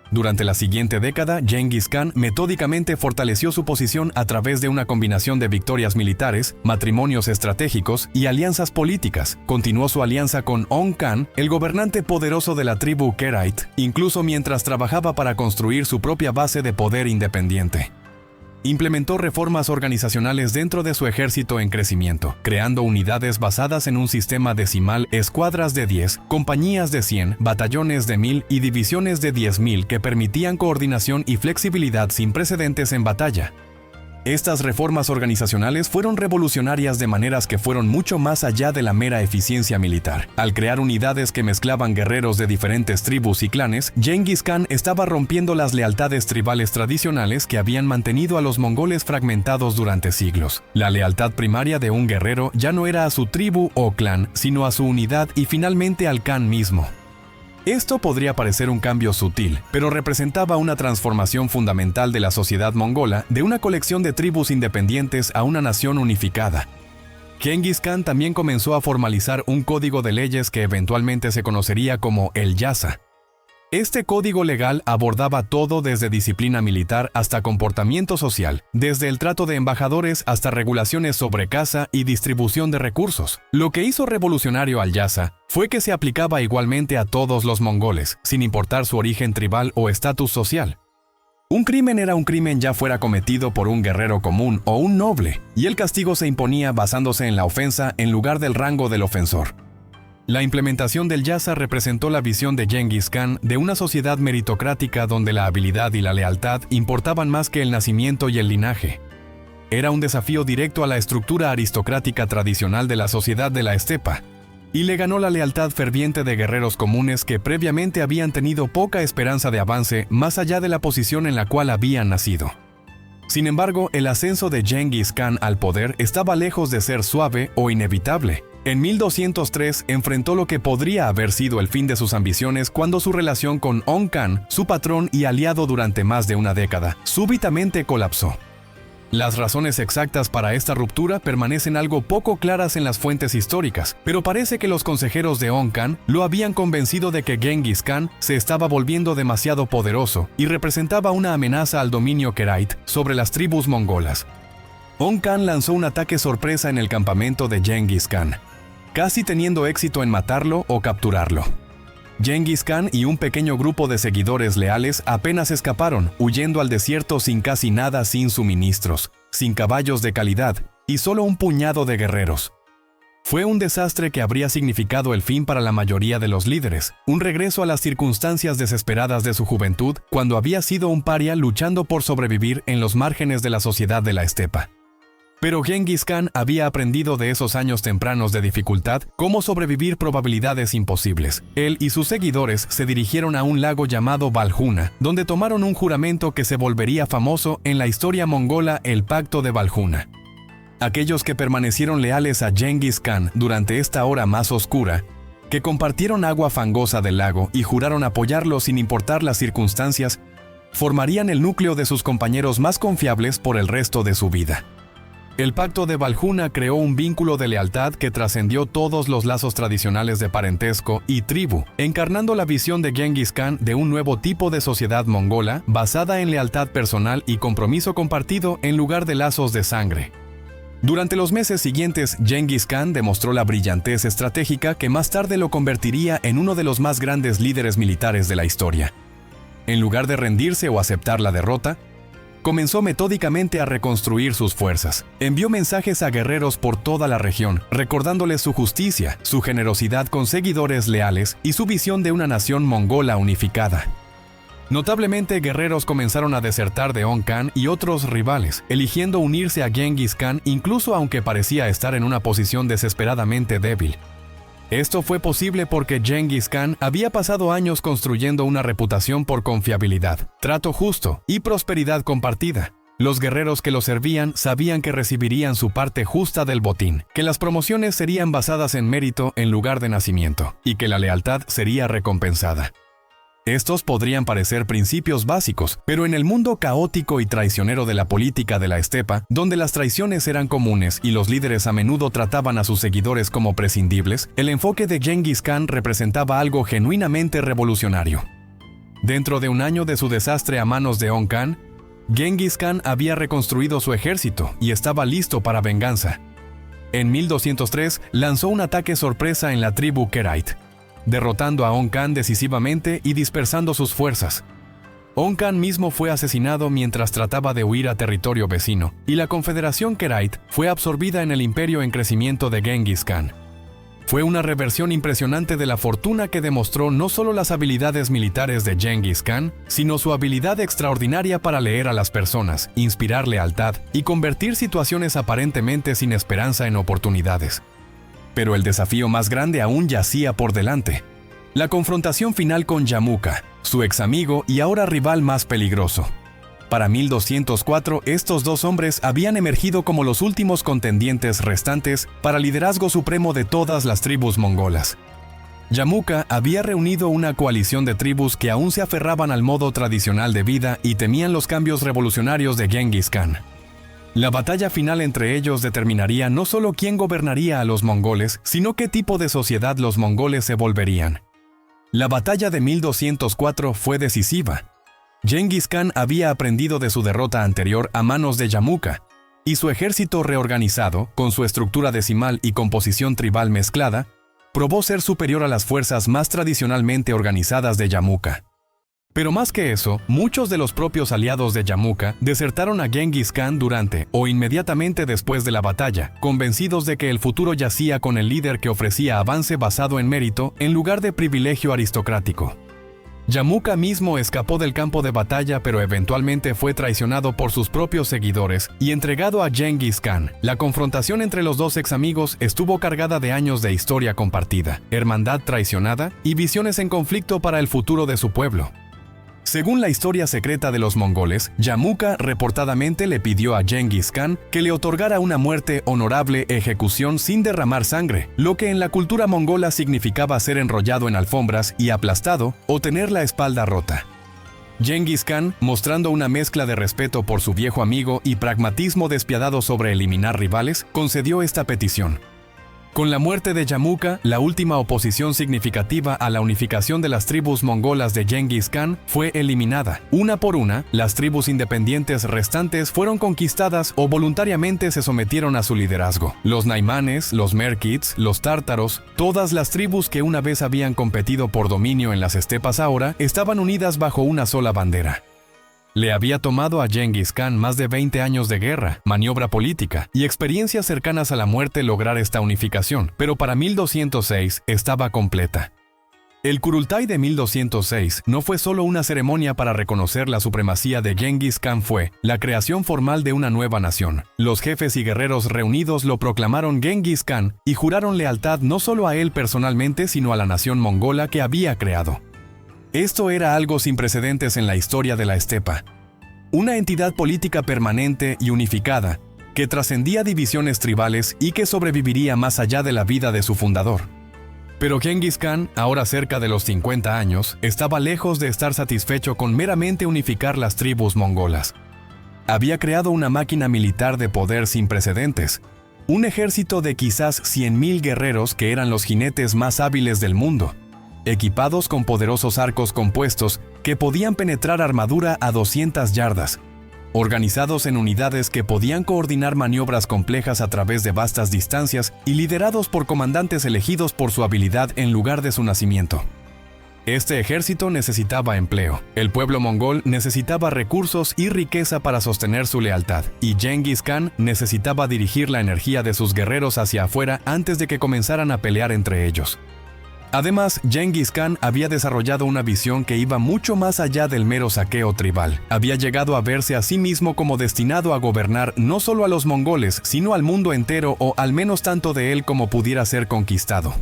Durante la siguiente década, Genghis Khan metódicamente fortaleció su posición a través de una combinación de victorias militares, matrimonios estratégicos y alianzas políticas. Continuó su alianza con Ong Khan, el gobernante poderoso de la tribu Kerite, incluso mientras trabajaba para construir su propia base de poder independiente. Implementó reformas organizacionales dentro de su ejército en crecimiento, creando unidades basadas en un sistema decimal, escuadras de 10, compañías de 100, batallones de 1000 y divisiones de 10.000 que permitían coordinación y flexibilidad sin precedentes en batalla. Estas reformas organizacionales fueron revolucionarias de maneras que fueron mucho más allá de la mera eficiencia militar. Al crear unidades que mezclaban guerreros de diferentes tribus y clanes, Genghis Khan estaba rompiendo las lealtades tribales tradicionales que habían mantenido a los mongoles fragmentados durante siglos. La lealtad primaria de un guerrero ya no era a su tribu o clan, sino a su unidad y finalmente al Khan mismo. Esto podría parecer un cambio sutil, pero representaba una transformación fundamental de la sociedad mongola de una colección de tribus independientes a una nación unificada. Genghis Khan también comenzó a formalizar un código de leyes que eventualmente se conocería como el Yasa. Este código legal abordaba todo desde disciplina militar hasta comportamiento social, desde el trato de embajadores hasta regulaciones sobre caza y distribución de recursos. Lo que hizo revolucionario al Yasa fue que se aplicaba igualmente a todos los mongoles, sin importar su origen tribal o estatus social. Un crimen era un crimen ya fuera cometido por un guerrero común o un noble, y el castigo se imponía basándose en la ofensa en lugar del rango del ofensor. La implementación del Yasa representó la visión de Genghis Khan de una sociedad meritocrática donde la habilidad y la lealtad importaban más que el nacimiento y el linaje. Era un desafío directo a la estructura aristocrática tradicional de la sociedad de la estepa, y le ganó la lealtad ferviente de guerreros comunes que previamente habían tenido poca esperanza de avance más allá de la posición en la cual habían nacido. Sin embargo, el ascenso de Genghis Khan al poder estaba lejos de ser suave o inevitable. En 1203 enfrentó lo que podría haber sido el fin de sus ambiciones cuando su relación con Ong Khan, su patrón y aliado durante más de una década, súbitamente colapsó. Las razones exactas para esta ruptura permanecen algo poco claras en las fuentes históricas, pero parece que los consejeros de Ong Khan lo habían convencido de que Genghis Khan se estaba volviendo demasiado poderoso y representaba una amenaza al dominio Kerite sobre las tribus mongolas. Ong Khan lanzó un ataque sorpresa en el campamento de Genghis Khan, casi teniendo éxito en matarlo o capturarlo. Genghis Khan y un pequeño grupo de seguidores leales apenas escaparon, huyendo al desierto sin casi nada, sin suministros, sin caballos de calidad y solo un puñado de guerreros. Fue un desastre que habría significado el fin para la mayoría de los líderes, un regreso a las circunstancias desesperadas de su juventud cuando había sido un paria luchando por sobrevivir en los márgenes de la sociedad de la estepa. Pero Genghis Khan había aprendido de esos años tempranos de dificultad cómo sobrevivir probabilidades imposibles. Él y sus seguidores se dirigieron a un lago llamado Valhuna, donde tomaron un juramento que se volvería famoso en la historia mongola, el Pacto de Valhuna. Aquellos que permanecieron leales a Genghis Khan durante esta hora más oscura, que compartieron agua fangosa del lago y juraron apoyarlo sin importar las circunstancias, formarían el núcleo de sus compañeros más confiables por el resto de su vida. El Pacto de Valhuna creó un vínculo de lealtad que trascendió todos los lazos tradicionales de parentesco y tribu, encarnando la visión de Genghis Khan de un nuevo tipo de sociedad mongola basada en lealtad personal y compromiso compartido en lugar de lazos de sangre. Durante los meses siguientes, Genghis Khan demostró la brillantez estratégica que más tarde lo convertiría en uno de los más grandes líderes militares de la historia. En lugar de rendirse o aceptar la derrota, comenzó metódicamente a reconstruir sus fuerzas. Envió mensajes a guerreros por toda la región, recordándoles su justicia, su generosidad con seguidores leales y su visión de una nación mongola unificada. Notablemente, guerreros comenzaron a desertar de Ong Khan y otros rivales, eligiendo unirse a Genghis Khan incluso aunque parecía estar en una posición desesperadamente débil. Esto fue posible porque Genghis Khan había pasado años construyendo una reputación por confiabilidad, trato justo y prosperidad compartida. Los guerreros que lo servían sabían que recibirían su parte justa del botín, que las promociones serían basadas en mérito en lugar de nacimiento, y que la lealtad sería recompensada. Estos podrían parecer principios básicos, pero en el mundo caótico y traicionero de la política de la estepa, donde las traiciones eran comunes y los líderes a menudo trataban a sus seguidores como prescindibles, el enfoque de Genghis Khan representaba algo genuinamente revolucionario. Dentro de un año de su desastre a manos de Ong Khan, Genghis Khan había reconstruido su ejército y estaba listo para venganza. En 1203 lanzó un ataque sorpresa en la tribu Kerite, derrotando a Ong Khan decisivamente y dispersando sus fuerzas. Ong Khan mismo fue asesinado mientras trataba de huir a territorio vecino, y la Confederación Kerite fue absorbida en el imperio en crecimiento de Genghis Khan. Fue una reversión impresionante de la fortuna que demostró no solo las habilidades militares de Genghis Khan, sino su habilidad extraordinaria para leer a las personas, inspirar lealtad y convertir situaciones aparentemente sin esperanza en oportunidades. Pero el desafío más grande aún yacía por delante. La confrontación final con Yamuka, su ex amigo y ahora rival más peligroso. Para 1204, estos dos hombres habían emergido como los últimos contendientes restantes para liderazgo supremo de todas las tribus mongolas. Yamuka había reunido una coalición de tribus que aún se aferraban al modo tradicional de vida y temían los cambios revolucionarios de Genghis Khan. La batalla final entre ellos determinaría no solo quién gobernaría a los mongoles, sino qué tipo de sociedad los mongoles se volverían. La batalla de 1204 fue decisiva. Genghis Khan había aprendido de su derrota anterior a manos de Yamuka, y su ejército reorganizado, con su estructura decimal y composición tribal mezclada, probó ser superior a las fuerzas más tradicionalmente organizadas de Yamuka. Pero más que eso, muchos de los propios aliados de Yamuka desertaron a Genghis Khan durante o inmediatamente después de la batalla, convencidos de que el futuro yacía con el líder que ofrecía avance basado en mérito en lugar de privilegio aristocrático. Yamuka mismo escapó del campo de batalla, pero eventualmente fue traicionado por sus propios seguidores y entregado a Genghis Khan. La confrontación entre los dos ex amigos estuvo cargada de años de historia compartida, hermandad traicionada y visiones en conflicto para el futuro de su pueblo. Según la historia secreta de los mongoles, Yamuka reportadamente le pidió a Genghis Khan que le otorgara una muerte honorable ejecución sin derramar sangre, lo que en la cultura mongola significaba ser enrollado en alfombras y aplastado o tener la espalda rota. Genghis Khan, mostrando una mezcla de respeto por su viejo amigo y pragmatismo despiadado sobre eliminar rivales, concedió esta petición. Con la muerte de Yamuka, la última oposición significativa a la unificación de las tribus mongolas de Genghis Khan fue eliminada. Una por una, las tribus independientes restantes fueron conquistadas o voluntariamente se sometieron a su liderazgo. Los naimanes, los merkits, los tártaros, todas las tribus que una vez habían competido por dominio en las estepas ahora estaban unidas bajo una sola bandera. Le había tomado a Genghis Khan más de 20 años de guerra, maniobra política y experiencias cercanas a la muerte lograr esta unificación, pero para 1206 estaba completa. El Kurultai de 1206 no fue solo una ceremonia para reconocer la supremacía de Genghis Khan, fue la creación formal de una nueva nación. Los jefes y guerreros reunidos lo proclamaron Genghis Khan y juraron lealtad no solo a él personalmente, sino a la nación mongola que había creado. Esto era algo sin precedentes en la historia de la estepa. Una entidad política permanente y unificada, que trascendía divisiones tribales y que sobreviviría más allá de la vida de su fundador. Pero Genghis Khan, ahora cerca de los 50 años, estaba lejos de estar satisfecho con meramente unificar las tribus mongolas. Había creado una máquina militar de poder sin precedentes, un ejército de quizás 100.000 guerreros que eran los jinetes más hábiles del mundo, equipados con poderosos arcos compuestos que podían penetrar armadura a 200 yardas, organizados en unidades que podían coordinar maniobras complejas a través de vastas distancias y liderados por comandantes elegidos por su habilidad en lugar de su nacimiento. Este ejército necesitaba empleo, el pueblo mongol necesitaba recursos y riqueza para sostener su lealtad, y Genghis Khan necesitaba dirigir la energía de sus guerreros hacia afuera antes de que comenzaran a pelear entre ellos. Además, Genghis Khan había desarrollado una visión que iba mucho más allá del mero saqueo tribal. Había llegado a verse a sí mismo como destinado a gobernar no solo a los mongoles, sino al mundo entero, o al menos tanto de él como pudiera ser conquistado.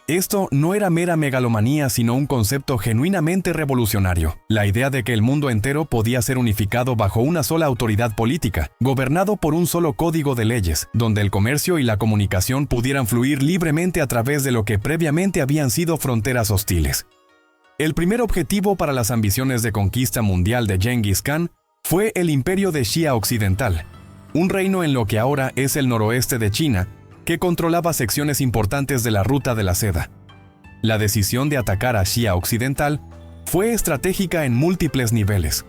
Esto no era mera megalomanía, sino un concepto genuinamente revolucionario, la idea de que el mundo entero podía ser unificado bajo una sola autoridad política, gobernado por un solo código de leyes, donde el comercio y la comunicación pudieran fluir libremente a través de lo que previamente habían sido fronteras hostiles. El primer objetivo para las ambiciones de conquista mundial de Genghis Khan fue el Imperio de Xia Occidental, un reino en lo que ahora es el noroeste de China, que controlaba secciones importantes de la ruta de la seda. La decisión de atacar a Xia Occidental fue estratégica en múltiples niveles.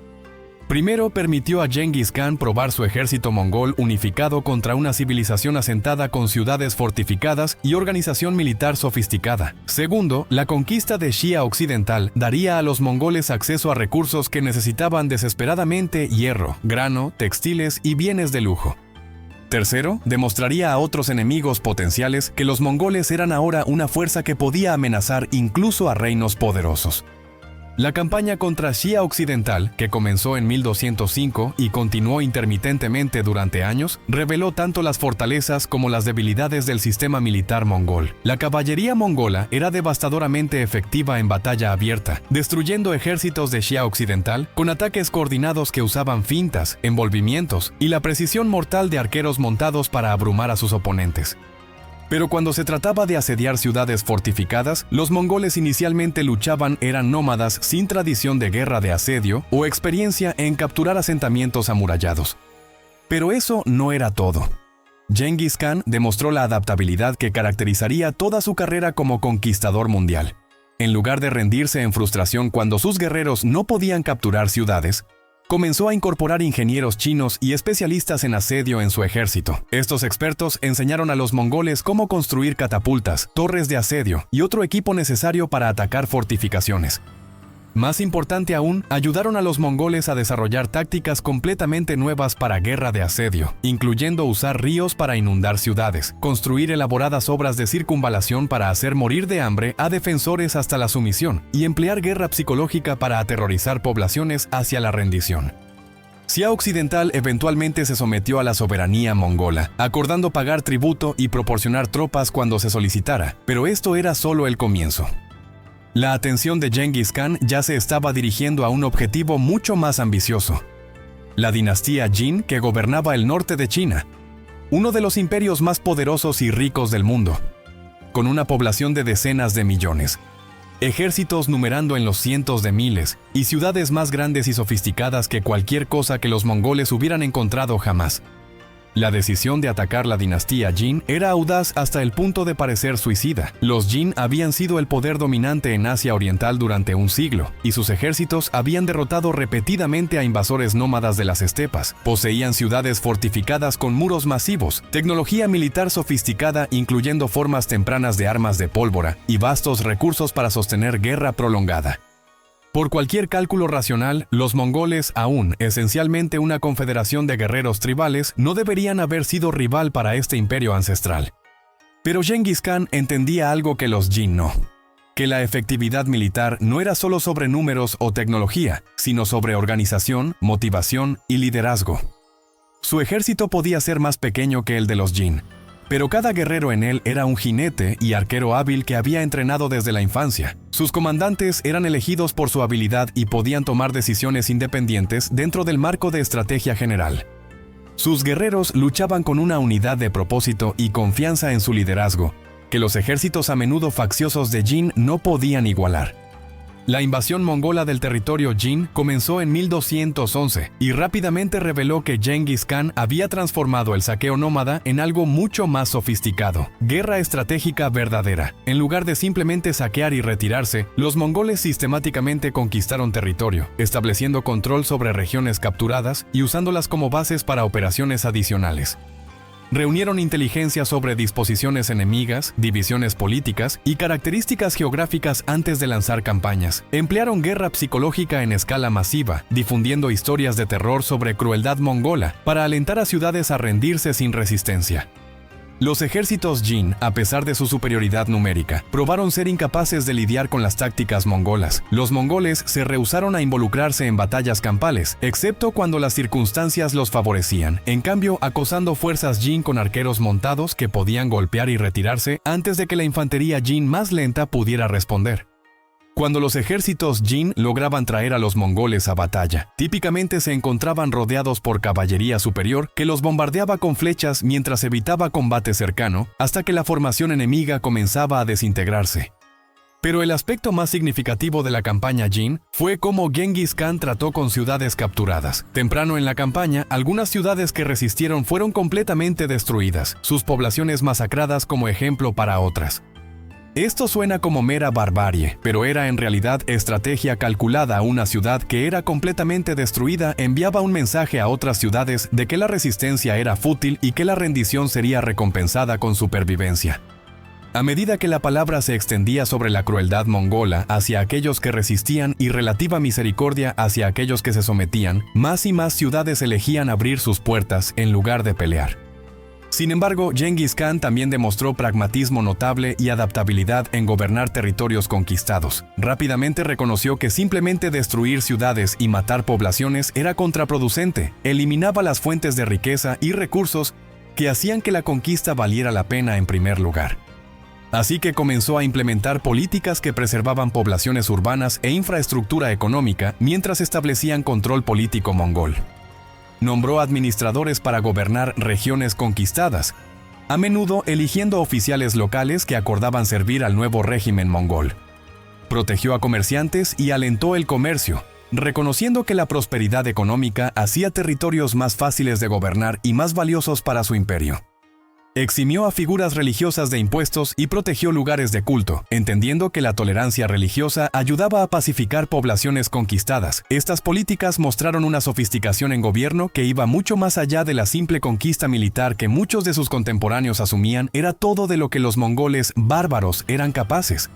Primero, permitió a Genghis Khan probar su ejército mongol unificado contra una civilización asentada con ciudades fortificadas y organización militar sofisticada. Segundo, la conquista de Xia Occidental daría a los mongoles acceso a recursos que necesitaban desesperadamente: hierro, grano, textiles y bienes de lujo. Tercero, demostraría a otros enemigos potenciales que los mongoles eran ahora una fuerza que podía amenazar incluso a reinos poderosos. La campaña contra Xia Occidental, que comenzó en 1205 y continuó intermitentemente durante años, reveló tanto las fortalezas como las debilidades del sistema militar mongol. La caballería mongola era devastadoramente efectiva en batalla abierta, destruyendo ejércitos de Xia Occidental con ataques coordinados que usaban fintas, envolvimientos y la precisión mortal de arqueros montados para abrumar a sus oponentes. Pero cuando se trataba de asediar ciudades fortificadas, los mongoles inicialmente eran nómadas sin tradición de guerra de asedio o experiencia en capturar asentamientos amurallados. Pero eso no era todo. Genghis Khan demostró la adaptabilidad que caracterizaría toda su carrera como conquistador mundial. En lugar de rendirse en frustración cuando sus guerreros no podían capturar ciudades, comenzó a incorporar ingenieros chinos y especialistas en asedio en su ejército. Estos expertos enseñaron a los mongoles cómo construir catapultas, torres de asedio y otro equipo necesario para atacar fortificaciones. Más importante aún, ayudaron a los mongoles a desarrollar tácticas completamente nuevas para guerra de asedio, incluyendo usar ríos para inundar ciudades, construir elaboradas obras de circunvalación para hacer morir de hambre a defensores hasta la sumisión, y emplear guerra psicológica para aterrorizar poblaciones hacia la rendición. Xia Occidental eventualmente se sometió a la soberanía mongola, acordando pagar tributo y proporcionar tropas cuando se solicitara, pero esto era solo el comienzo. La atención de Genghis Khan ya se estaba dirigiendo a un objetivo mucho más ambicioso: la dinastía Jin, que gobernaba el norte de China, uno de los imperios más poderosos y ricos del mundo, con una población de decenas de millones, ejércitos numerando en los cientos de miles y ciudades más grandes y sofisticadas que cualquier cosa que los mongoles hubieran encontrado jamás. La decisión de atacar la dinastía Jin era audaz hasta el punto de parecer suicida. Los Jin habían sido el poder dominante en Asia Oriental durante un siglo, y sus ejércitos habían derrotado repetidamente a invasores nómadas de las estepas. Poseían ciudades fortificadas con muros masivos, tecnología militar sofisticada incluyendo formas tempranas de armas de pólvora, y vastos recursos para sostener guerra prolongada. Por cualquier cálculo racional, los mongoles, aún esencialmente una confederación de guerreros tribales, no deberían haber sido rival para este imperio ancestral. Pero Genghis Khan entendía algo que los Jin no: que la efectividad militar no era solo sobre números o tecnología, sino sobre organización, motivación y liderazgo. Su ejército podía ser más pequeño que el de los Jin, pero cada guerrero en él era un jinete y arquero hábil que había entrenado desde la infancia. Sus comandantes eran elegidos por su habilidad y podían tomar decisiones independientes dentro del marco de estrategia general. Sus guerreros luchaban con una unidad de propósito y confianza en su liderazgo, que los ejércitos a menudo facciosos de Jin no podían igualar. La invasión mongola del territorio Jin comenzó en 1211 y rápidamente reveló que Genghis Khan había transformado el saqueo nómada en algo mucho más sofisticado: guerra estratégica verdadera. En lugar de simplemente saquear y retirarse, los mongoles sistemáticamente conquistaron territorio, estableciendo control sobre regiones capturadas y usándolas como bases para operaciones adicionales. Reunieron inteligencia sobre disposiciones enemigas, divisiones políticas y características geográficas antes de lanzar campañas. Emplearon guerra psicológica en escala masiva, difundiendo historias de terror sobre crueldad mongola para alentar a ciudades a rendirse sin resistencia. Los ejércitos Jin, a pesar de su superioridad numérica, probaron ser incapaces de lidiar con las tácticas mongolas. Los mongoles se rehusaron a involucrarse en batallas campales, excepto cuando las circunstancias los favorecían, en cambio acosando fuerzas Jin con arqueros montados que podían golpear y retirarse antes de que la infantería Jin más lenta pudiera responder. Cuando los ejércitos Jin lograban traer a los mongoles a batalla, típicamente se encontraban rodeados por caballería superior que los bombardeaba con flechas mientras evitaba combate cercano, hasta que la formación enemiga comenzaba a desintegrarse. Pero el aspecto más significativo de la campaña Jin fue cómo Genghis Khan trató con ciudades capturadas. Temprano en la campaña, algunas ciudades que resistieron fueron completamente destruidas, sus poblaciones masacradas como ejemplo para otras. Esto suena como mera barbarie, pero era en realidad estrategia calculada. Una ciudad que era completamente destruida enviaba un mensaje a otras ciudades de que la resistencia era fútil y que la rendición sería recompensada con supervivencia. A medida que la palabra se extendía sobre la crueldad mongola hacia aquellos que resistían y relativa misericordia hacia aquellos que se sometían, más y más ciudades elegían abrir sus puertas en lugar de pelear. Sin embargo, Genghis Khan también demostró pragmatismo notable y adaptabilidad en gobernar territorios conquistados. Rápidamente reconoció que simplemente destruir ciudades y matar poblaciones era contraproducente, eliminaba las fuentes de riqueza y recursos que hacían que la conquista valiera la pena en primer lugar. Así que comenzó a implementar políticas que preservaban poblaciones urbanas e infraestructura económica mientras establecían control político mongol. Nombró administradores para gobernar regiones conquistadas, a menudo eligiendo oficiales locales que acordaban servir al nuevo régimen mongol. Protegió a comerciantes y alentó el comercio, reconociendo que la prosperidad económica hacía territorios más fáciles de gobernar y más valiosos para su imperio. Eximió a figuras religiosas de impuestos y protegió lugares de culto, entendiendo que la tolerancia religiosa ayudaba a pacificar poblaciones conquistadas. Estas políticas mostraron una sofisticación en gobierno que iba mucho más allá de la simple conquista militar que muchos de sus contemporáneos asumían era todo de lo que los mongoles bárbaros eran capaces.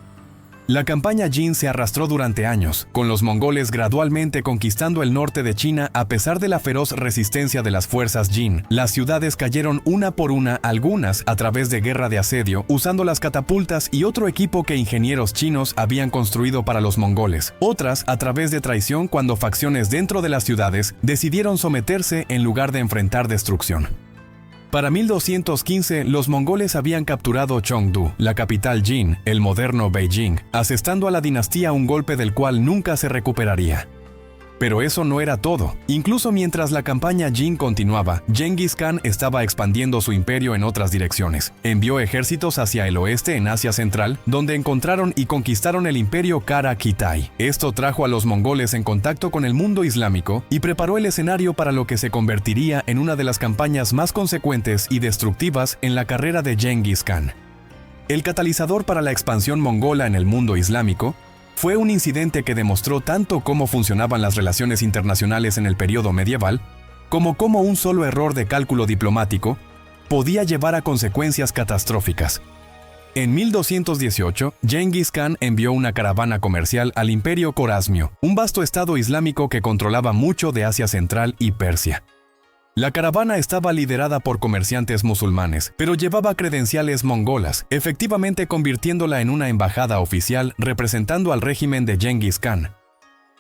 La campaña Jin se arrastró durante años, con los mongoles gradualmente conquistando el norte de China a pesar de la feroz resistencia de las fuerzas Jin. Las ciudades cayeron una por una, algunas a través de guerra de asedio, usando las catapultas y otro equipo que ingenieros chinos habían construido para los mongoles. Otras a través de traición cuando facciones dentro de las ciudades decidieron someterse en lugar de enfrentar destrucción. Para 1215, los mongoles habían capturado Chengdu, la capital Jin, el moderno Beijing, asestando a la dinastía un golpe del cual nunca se recuperaría. Pero eso no era todo. Incluso mientras la campaña Jin continuaba, Genghis Khan estaba expandiendo su imperio en otras direcciones. Envió ejércitos hacia el oeste en Asia Central, donde encontraron y conquistaron el imperio Kara-Kitai. Esto trajo a los mongoles en contacto con el mundo islámico y preparó el escenario para lo que se convertiría en una de las campañas más consecuentes y destructivas en la carrera de Genghis Khan. El catalizador para la expansión mongola en el mundo islámico fue un incidente que demostró tanto cómo funcionaban las relaciones internacionales en el periodo medieval, como cómo un solo error de cálculo diplomático podía llevar a consecuencias catastróficas. En 1218, Genghis Khan envió una caravana comercial al Imperio Corasmio, un vasto estado islámico que controlaba mucho de Asia Central y Persia. La caravana estaba liderada por comerciantes musulmanes, pero llevaba credenciales mongolas, efectivamente convirtiéndola en una embajada oficial representando al régimen de Genghis Khan.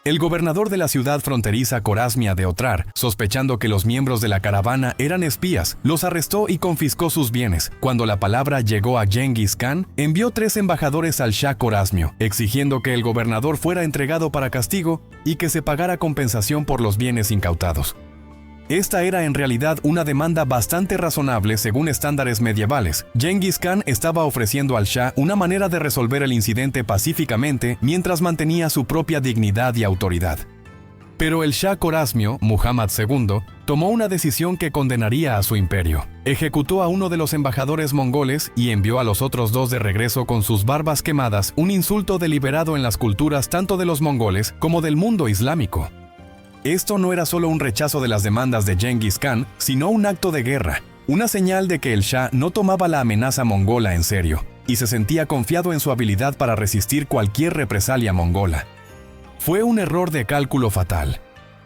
El gobernador de la ciudad fronteriza Corasmia de Otrar, sospechando que los miembros de la caravana eran espías, los arrestó y confiscó sus bienes. Cuando la palabra llegó a Genghis Khan, envió 3 embajadores al Shah Corasmio, exigiendo que el gobernador fuera entregado para castigo y que se pagara compensación por los bienes incautados. Esta era en realidad una demanda bastante razonable según estándares medievales. Genghis Khan estaba ofreciendo al Shah una manera de resolver el incidente pacíficamente mientras mantenía su propia dignidad y autoridad. Pero el Shah Corasmio, Muhammad II, tomó una decisión que condenaría a su imperio. Ejecutó a uno de los embajadores mongoles y envió a los otros 2 de regreso con sus barbas quemadas, un insulto deliberado en las culturas tanto de los mongoles como del mundo islámico. Esto no era solo un rechazo de las demandas de Genghis Khan, sino un acto de guerra, una señal de que el Shah no tomaba la amenaza mongola en serio, y se sentía confiado en su habilidad para resistir cualquier represalia mongola. Fue un error de cálculo fatal.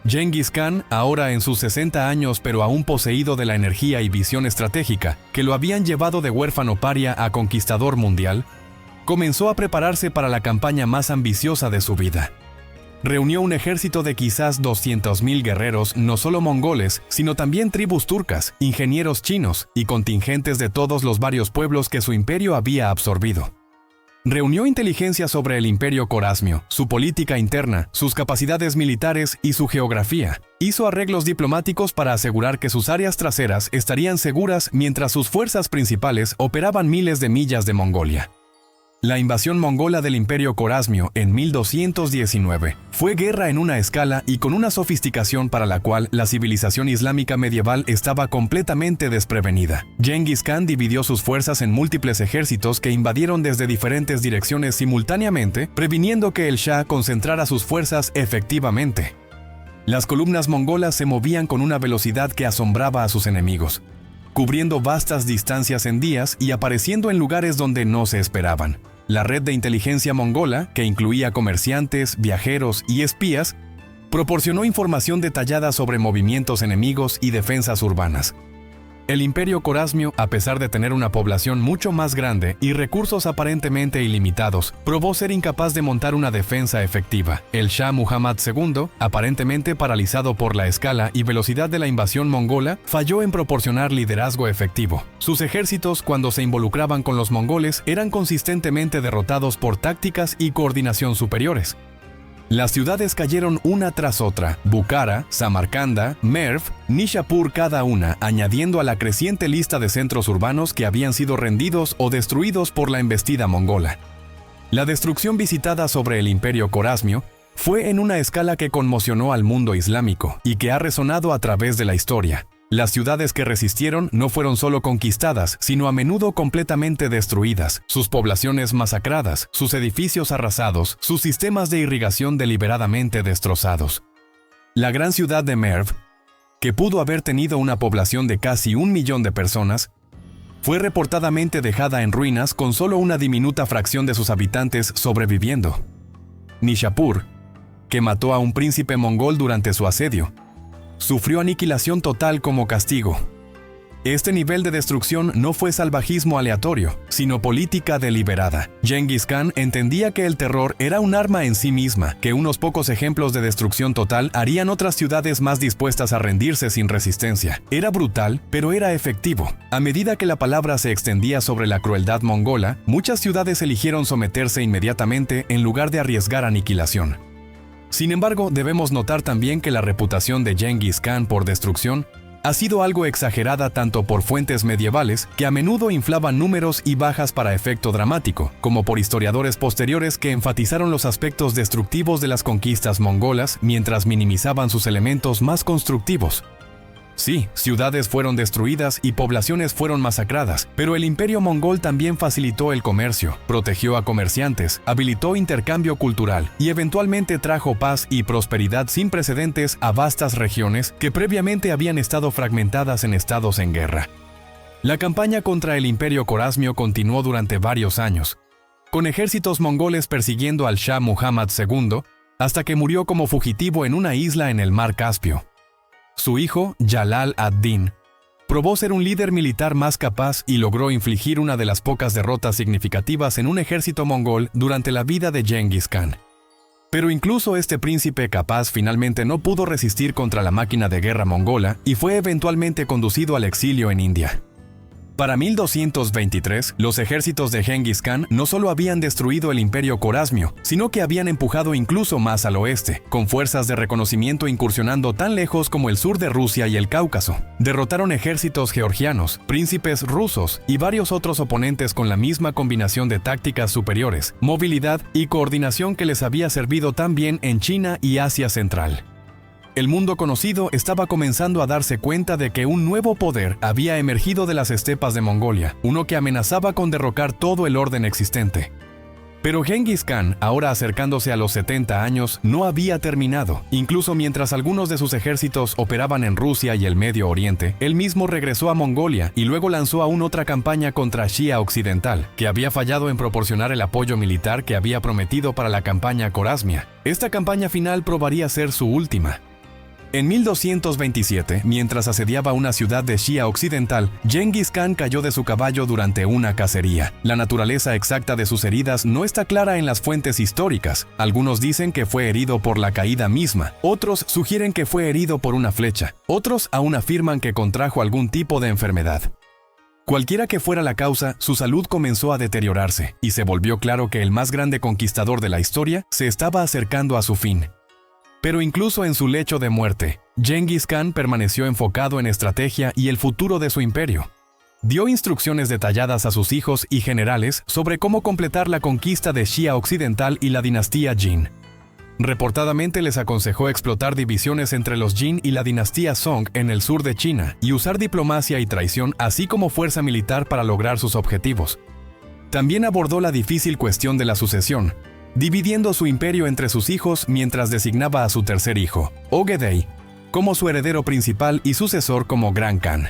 Genghis Khan, ahora en sus 60 años pero aún poseído de la energía y visión estratégica que lo habían llevado de huérfano paria a conquistador mundial, comenzó a prepararse para la campaña más ambiciosa de su vida. Reunió un ejército de quizás 200.000 guerreros, no solo mongoles, sino también tribus turcas, ingenieros chinos y contingentes de todos los varios pueblos que su imperio había absorbido. Reunió inteligencia sobre el imperio corasmio, su política interna, sus capacidades militares y su geografía. Hizo arreglos diplomáticos para asegurar que sus áreas traseras estarían seguras mientras sus fuerzas principales operaban miles de millas de Mongolia. La invasión mongola del imperio corasmio en 1219 fue guerra en una escala y con una sofisticación para la cual la civilización islámica medieval estaba completamente desprevenida. Genghis Khan dividió sus fuerzas en múltiples ejércitos que invadieron desde diferentes direcciones simultáneamente, previniendo que el Shah concentrara sus fuerzas efectivamente. Las columnas mongolas se movían con una velocidad que asombraba a sus enemigos, cubriendo vastas distancias en días y apareciendo en lugares donde no se esperaban. La red de inteligencia mongola, que incluía comerciantes, viajeros y espías, proporcionó información detallada sobre movimientos enemigos y defensas urbanas. El imperio corasmio, a pesar de tener una población mucho más grande y recursos aparentemente ilimitados, probó ser incapaz de montar una defensa efectiva. El Shah Muhammad II, aparentemente paralizado por la escala y velocidad de la invasión mongola, falló en proporcionar liderazgo efectivo. Sus ejércitos, cuando se involucraban con los mongoles, eran consistentemente derrotados por tácticas y coordinación superiores. Las ciudades cayeron una tras otra: Bukhara, Samarcanda, Merv, Nishapur, cada una añadiendo a la creciente lista de centros urbanos que habían sido rendidos o destruidos por la embestida mongola. La destrucción visitada sobre el imperio corasmio fue en una escala que conmocionó al mundo islámico y que ha resonado a través de la historia. Las ciudades que resistieron no fueron solo conquistadas, sino a menudo completamente destruidas, sus poblaciones masacradas, sus edificios arrasados, sus sistemas de irrigación deliberadamente destrozados. La gran ciudad de Merv, que pudo haber tenido una población de casi 1 millón de personas, fue reportadamente dejada en ruinas con solo una diminuta fracción de sus habitantes sobreviviendo. Nishapur, que mató a un príncipe mongol durante su asedio, sufrió aniquilación total como castigo. Este nivel de destrucción no fue salvajismo aleatorio, sino política deliberada. Genghis Khan entendía que el terror era un arma en sí misma, que unos pocos ejemplos de destrucción total harían otras ciudades más dispuestas a rendirse sin resistencia. Era brutal, pero era efectivo. A medida que la palabra se extendía sobre la crueldad mongola, muchas ciudades eligieron someterse inmediatamente en lugar de arriesgar aniquilación. Sin embargo, debemos notar también que la reputación de Genghis Khan por destrucción ha sido algo exagerada tanto por fuentes medievales, que a menudo inflaban números y bajas para efecto dramático, como por historiadores posteriores que enfatizaron los aspectos destructivos de las conquistas mongolas mientras minimizaban sus elementos más constructivos. Sí, ciudades fueron destruidas y poblaciones fueron masacradas, pero el imperio mongol también facilitó el comercio, protegió a comerciantes, habilitó intercambio cultural y eventualmente trajo paz y prosperidad sin precedentes a vastas regiones que previamente habían estado fragmentadas en estados en guerra. La campaña contra el imperio corasmio continuó durante varios años, con ejércitos mongoles persiguiendo al Shah Muhammad II hasta que murió como fugitivo en una isla en el mar Caspio. Su hijo, Jalal ad-Din, probó ser un líder militar más capaz y logró infligir una de las pocas derrotas significativas en un ejército mongol durante la vida de Genghis Khan. Pero incluso este príncipe capaz finalmente no pudo resistir contra la máquina de guerra mongola y fue eventualmente conducido al exilio en India. Para 1223, los ejércitos de Genghis Khan no solo habían destruido el imperio corasmio, sino que habían empujado incluso más al oeste, con fuerzas de reconocimiento incursionando tan lejos como el sur de Rusia y el Cáucaso. Derrotaron ejércitos georgianos, príncipes rusos y varios otros oponentes con la misma combinación de tácticas superiores, movilidad y coordinación que les había servido tan bien en China y Asia Central. El mundo conocido estaba comenzando a darse cuenta de que un nuevo poder había emergido de las estepas de Mongolia, uno que amenazaba con derrocar todo el orden existente. Pero Genghis Khan, ahora acercándose a los 70 años, no había terminado. Incluso mientras algunos de sus ejércitos operaban en Rusia y el Medio Oriente, él mismo regresó a Mongolia y luego lanzó aún otra campaña contra Xia Occidental, que había fallado en proporcionar el apoyo militar que había prometido para la campaña corasmia. Esta campaña final probaría ser su última. En 1227, mientras asediaba una ciudad de Xia occidental, Genghis Khan cayó de su caballo durante una cacería. La naturaleza exacta de sus heridas no está clara en las fuentes históricas. Algunos dicen que fue herido por la caída misma, otros sugieren que fue herido por una flecha, otros aún afirman que contrajo algún tipo de enfermedad. Cualquiera que fuera la causa, su salud comenzó a deteriorarse, y se volvió claro que el más grande conquistador de la historia se estaba acercando a su fin. Pero incluso en su lecho de muerte, Genghis Khan permaneció enfocado en estrategia y el futuro de su imperio. Dio instrucciones detalladas a sus hijos y generales sobre cómo completar la conquista de Xia occidental y la dinastía Jin. Reportadamente les aconsejó explotar divisiones entre los Jin y la dinastía Song en el sur de China y usar diplomacia y traición así como fuerza militar para lograr sus objetivos. También abordó la difícil cuestión de la sucesión, dividiendo su imperio entre sus hijos mientras designaba a su tercer hijo, Ogedei, como su heredero principal y sucesor como Gran Khan.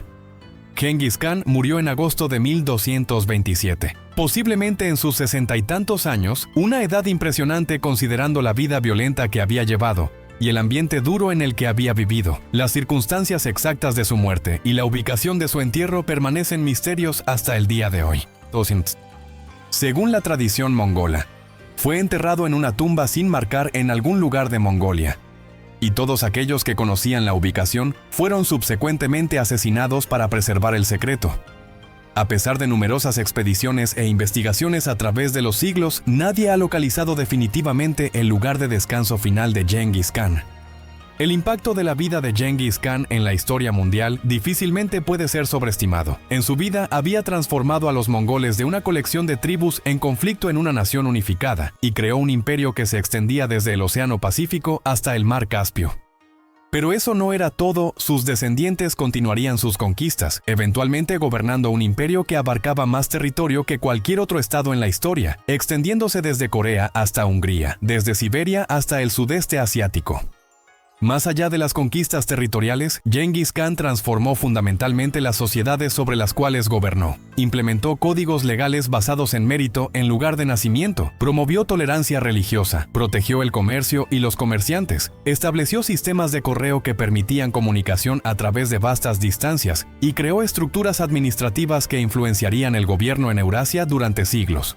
Genghis Khan murió en agosto de 1227, posiblemente en sus 60 y tantos años, una edad impresionante considerando la vida violenta que había llevado y el ambiente duro en el que había vivido. Las circunstancias exactas de su muerte y la ubicación de su entierro permanecen misterios hasta el día de hoy. Según la tradición mongola, fue enterrado en una tumba sin marcar en algún lugar de Mongolia, y todos aquellos que conocían la ubicación fueron subsecuentemente asesinados para preservar el secreto. A pesar de numerosas expediciones e investigaciones a través de los siglos, nadie ha localizado definitivamente el lugar de descanso final de Genghis Khan. El impacto de la vida de Genghis Khan en la historia mundial difícilmente puede ser sobreestimado. En su vida había transformado a los mongoles de una colección de tribus en conflicto en una nación unificada y creó un imperio que se extendía desde el Océano Pacífico hasta el Mar Caspio. Pero eso no era todo, sus descendientes continuarían sus conquistas, eventualmente gobernando un imperio que abarcaba más territorio que cualquier otro estado en la historia, extendiéndose desde Corea hasta Hungría, desde Siberia hasta el sudeste asiático. Más allá de las conquistas territoriales, Genghis Khan transformó fundamentalmente las sociedades sobre las cuales gobernó. Implementó códigos legales basados en mérito en lugar de nacimiento, promovió tolerancia religiosa, protegió el comercio y los comerciantes, estableció sistemas de correo que permitían comunicación a través de vastas distancias y creó estructuras administrativas que influenciarían el gobierno en Eurasia durante siglos.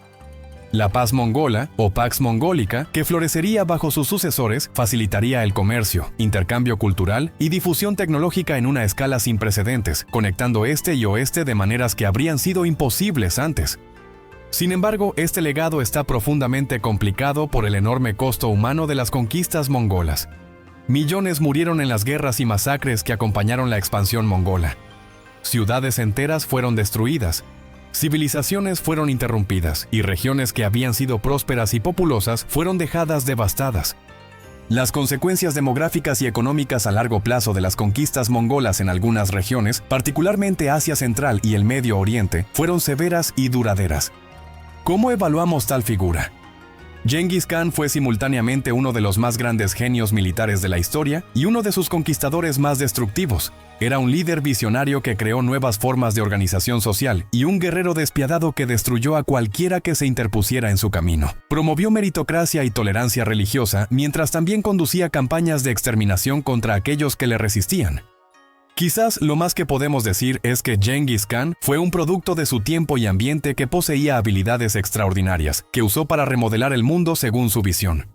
La paz mongola, o Pax Mongolica, que florecería bajo sus sucesores, facilitaría el comercio, intercambio cultural y difusión tecnológica en una escala sin precedentes, conectando este y oeste de maneras que habrían sido imposibles antes. Sin embargo, este legado está profundamente complicado por el enorme costo humano de las conquistas mongolas. Millones murieron en las guerras y masacres que acompañaron la expansión mongola. Ciudades enteras fueron destruidas. Civilizaciones fueron interrumpidas y regiones que habían sido prósperas y populosas fueron dejadas devastadas. Las consecuencias demográficas y económicas a largo plazo de las conquistas mongolas en algunas regiones, particularmente Asia Central y el Medio Oriente, fueron severas y duraderas. ¿Cómo evaluamos tal figura? Genghis Khan fue simultáneamente uno de los más grandes genios militares de la historia y uno de sus conquistadores más destructivos. Era un líder visionario que creó nuevas formas de organización social y un guerrero despiadado que destruyó a cualquiera que se interpusiera en su camino. Promovió meritocracia y tolerancia religiosa, mientras también conducía campañas de exterminación contra aquellos que le resistían. Quizás lo más que podemos decir es que Genghis Khan fue un producto de su tiempo y ambiente que poseía habilidades extraordinarias, que usó para remodelar el mundo según su visión.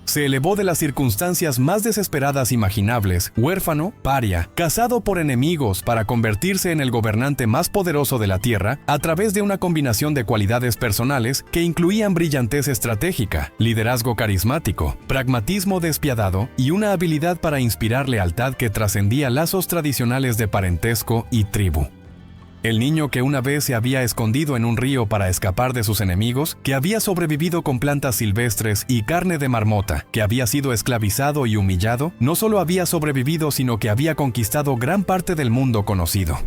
Se elevó de las circunstancias más desesperadas imaginables, huérfano, paria, cazado por enemigos para convertirse en el gobernante más poderoso de la tierra a través de una combinación de cualidades personales que incluían brillantez estratégica, liderazgo carismático, pragmatismo despiadado y una habilidad para inspirar lealtad que trascendía lazos tradicionales de parentesco y tribu. El niño que una vez se había escondido en un río para escapar de sus enemigos, que había sobrevivido con plantas silvestres y carne de marmota, que había sido esclavizado y humillado, no solo había sobrevivido sino que había conquistado gran parte del mundo conocido.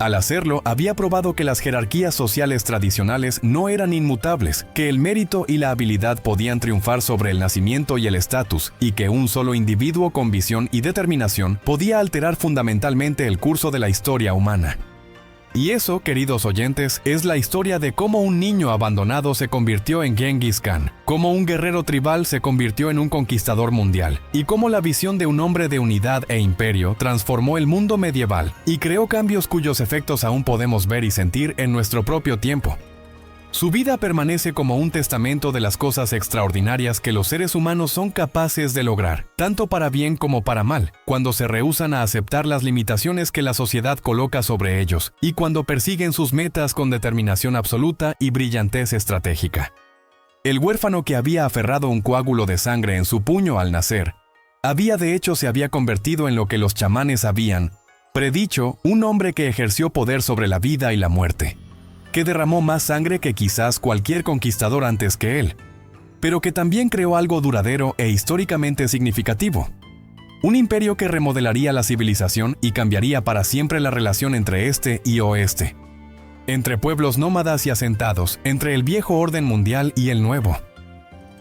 Al hacerlo, había probado que las jerarquías sociales tradicionales no eran inmutables, que el mérito y la habilidad podían triunfar sobre el nacimiento y el estatus, y que un solo individuo con visión y determinación podía alterar fundamentalmente el curso de la historia humana. Y eso, queridos oyentes, es la historia de cómo un niño abandonado se convirtió en Genghis Khan, cómo un guerrero tribal se convirtió en un conquistador mundial, y cómo la visión de un hombre de unidad e imperio transformó el mundo medieval y creó cambios cuyos efectos aún podemos ver y sentir en nuestro propio tiempo. Su vida permanece como un testamento de las cosas extraordinarias que los seres humanos son capaces de lograr, tanto para bien como para mal, cuando se rehúsan a aceptar las limitaciones que la sociedad coloca sobre ellos, y cuando persiguen sus metas con determinación absoluta y brillantez estratégica. El huérfano que había aferrado un coágulo de sangre en su puño al nacer, se había convertido en lo que los chamanes habían predicho, un hombre que ejerció poder sobre la vida y la muerte, que derramó más sangre que quizás cualquier conquistador antes que él, pero que también creó algo duradero e históricamente significativo. Un imperio que remodelaría la civilización y cambiaría para siempre la relación entre este y oeste, entre pueblos nómadas y asentados, entre el viejo orden mundial y el nuevo.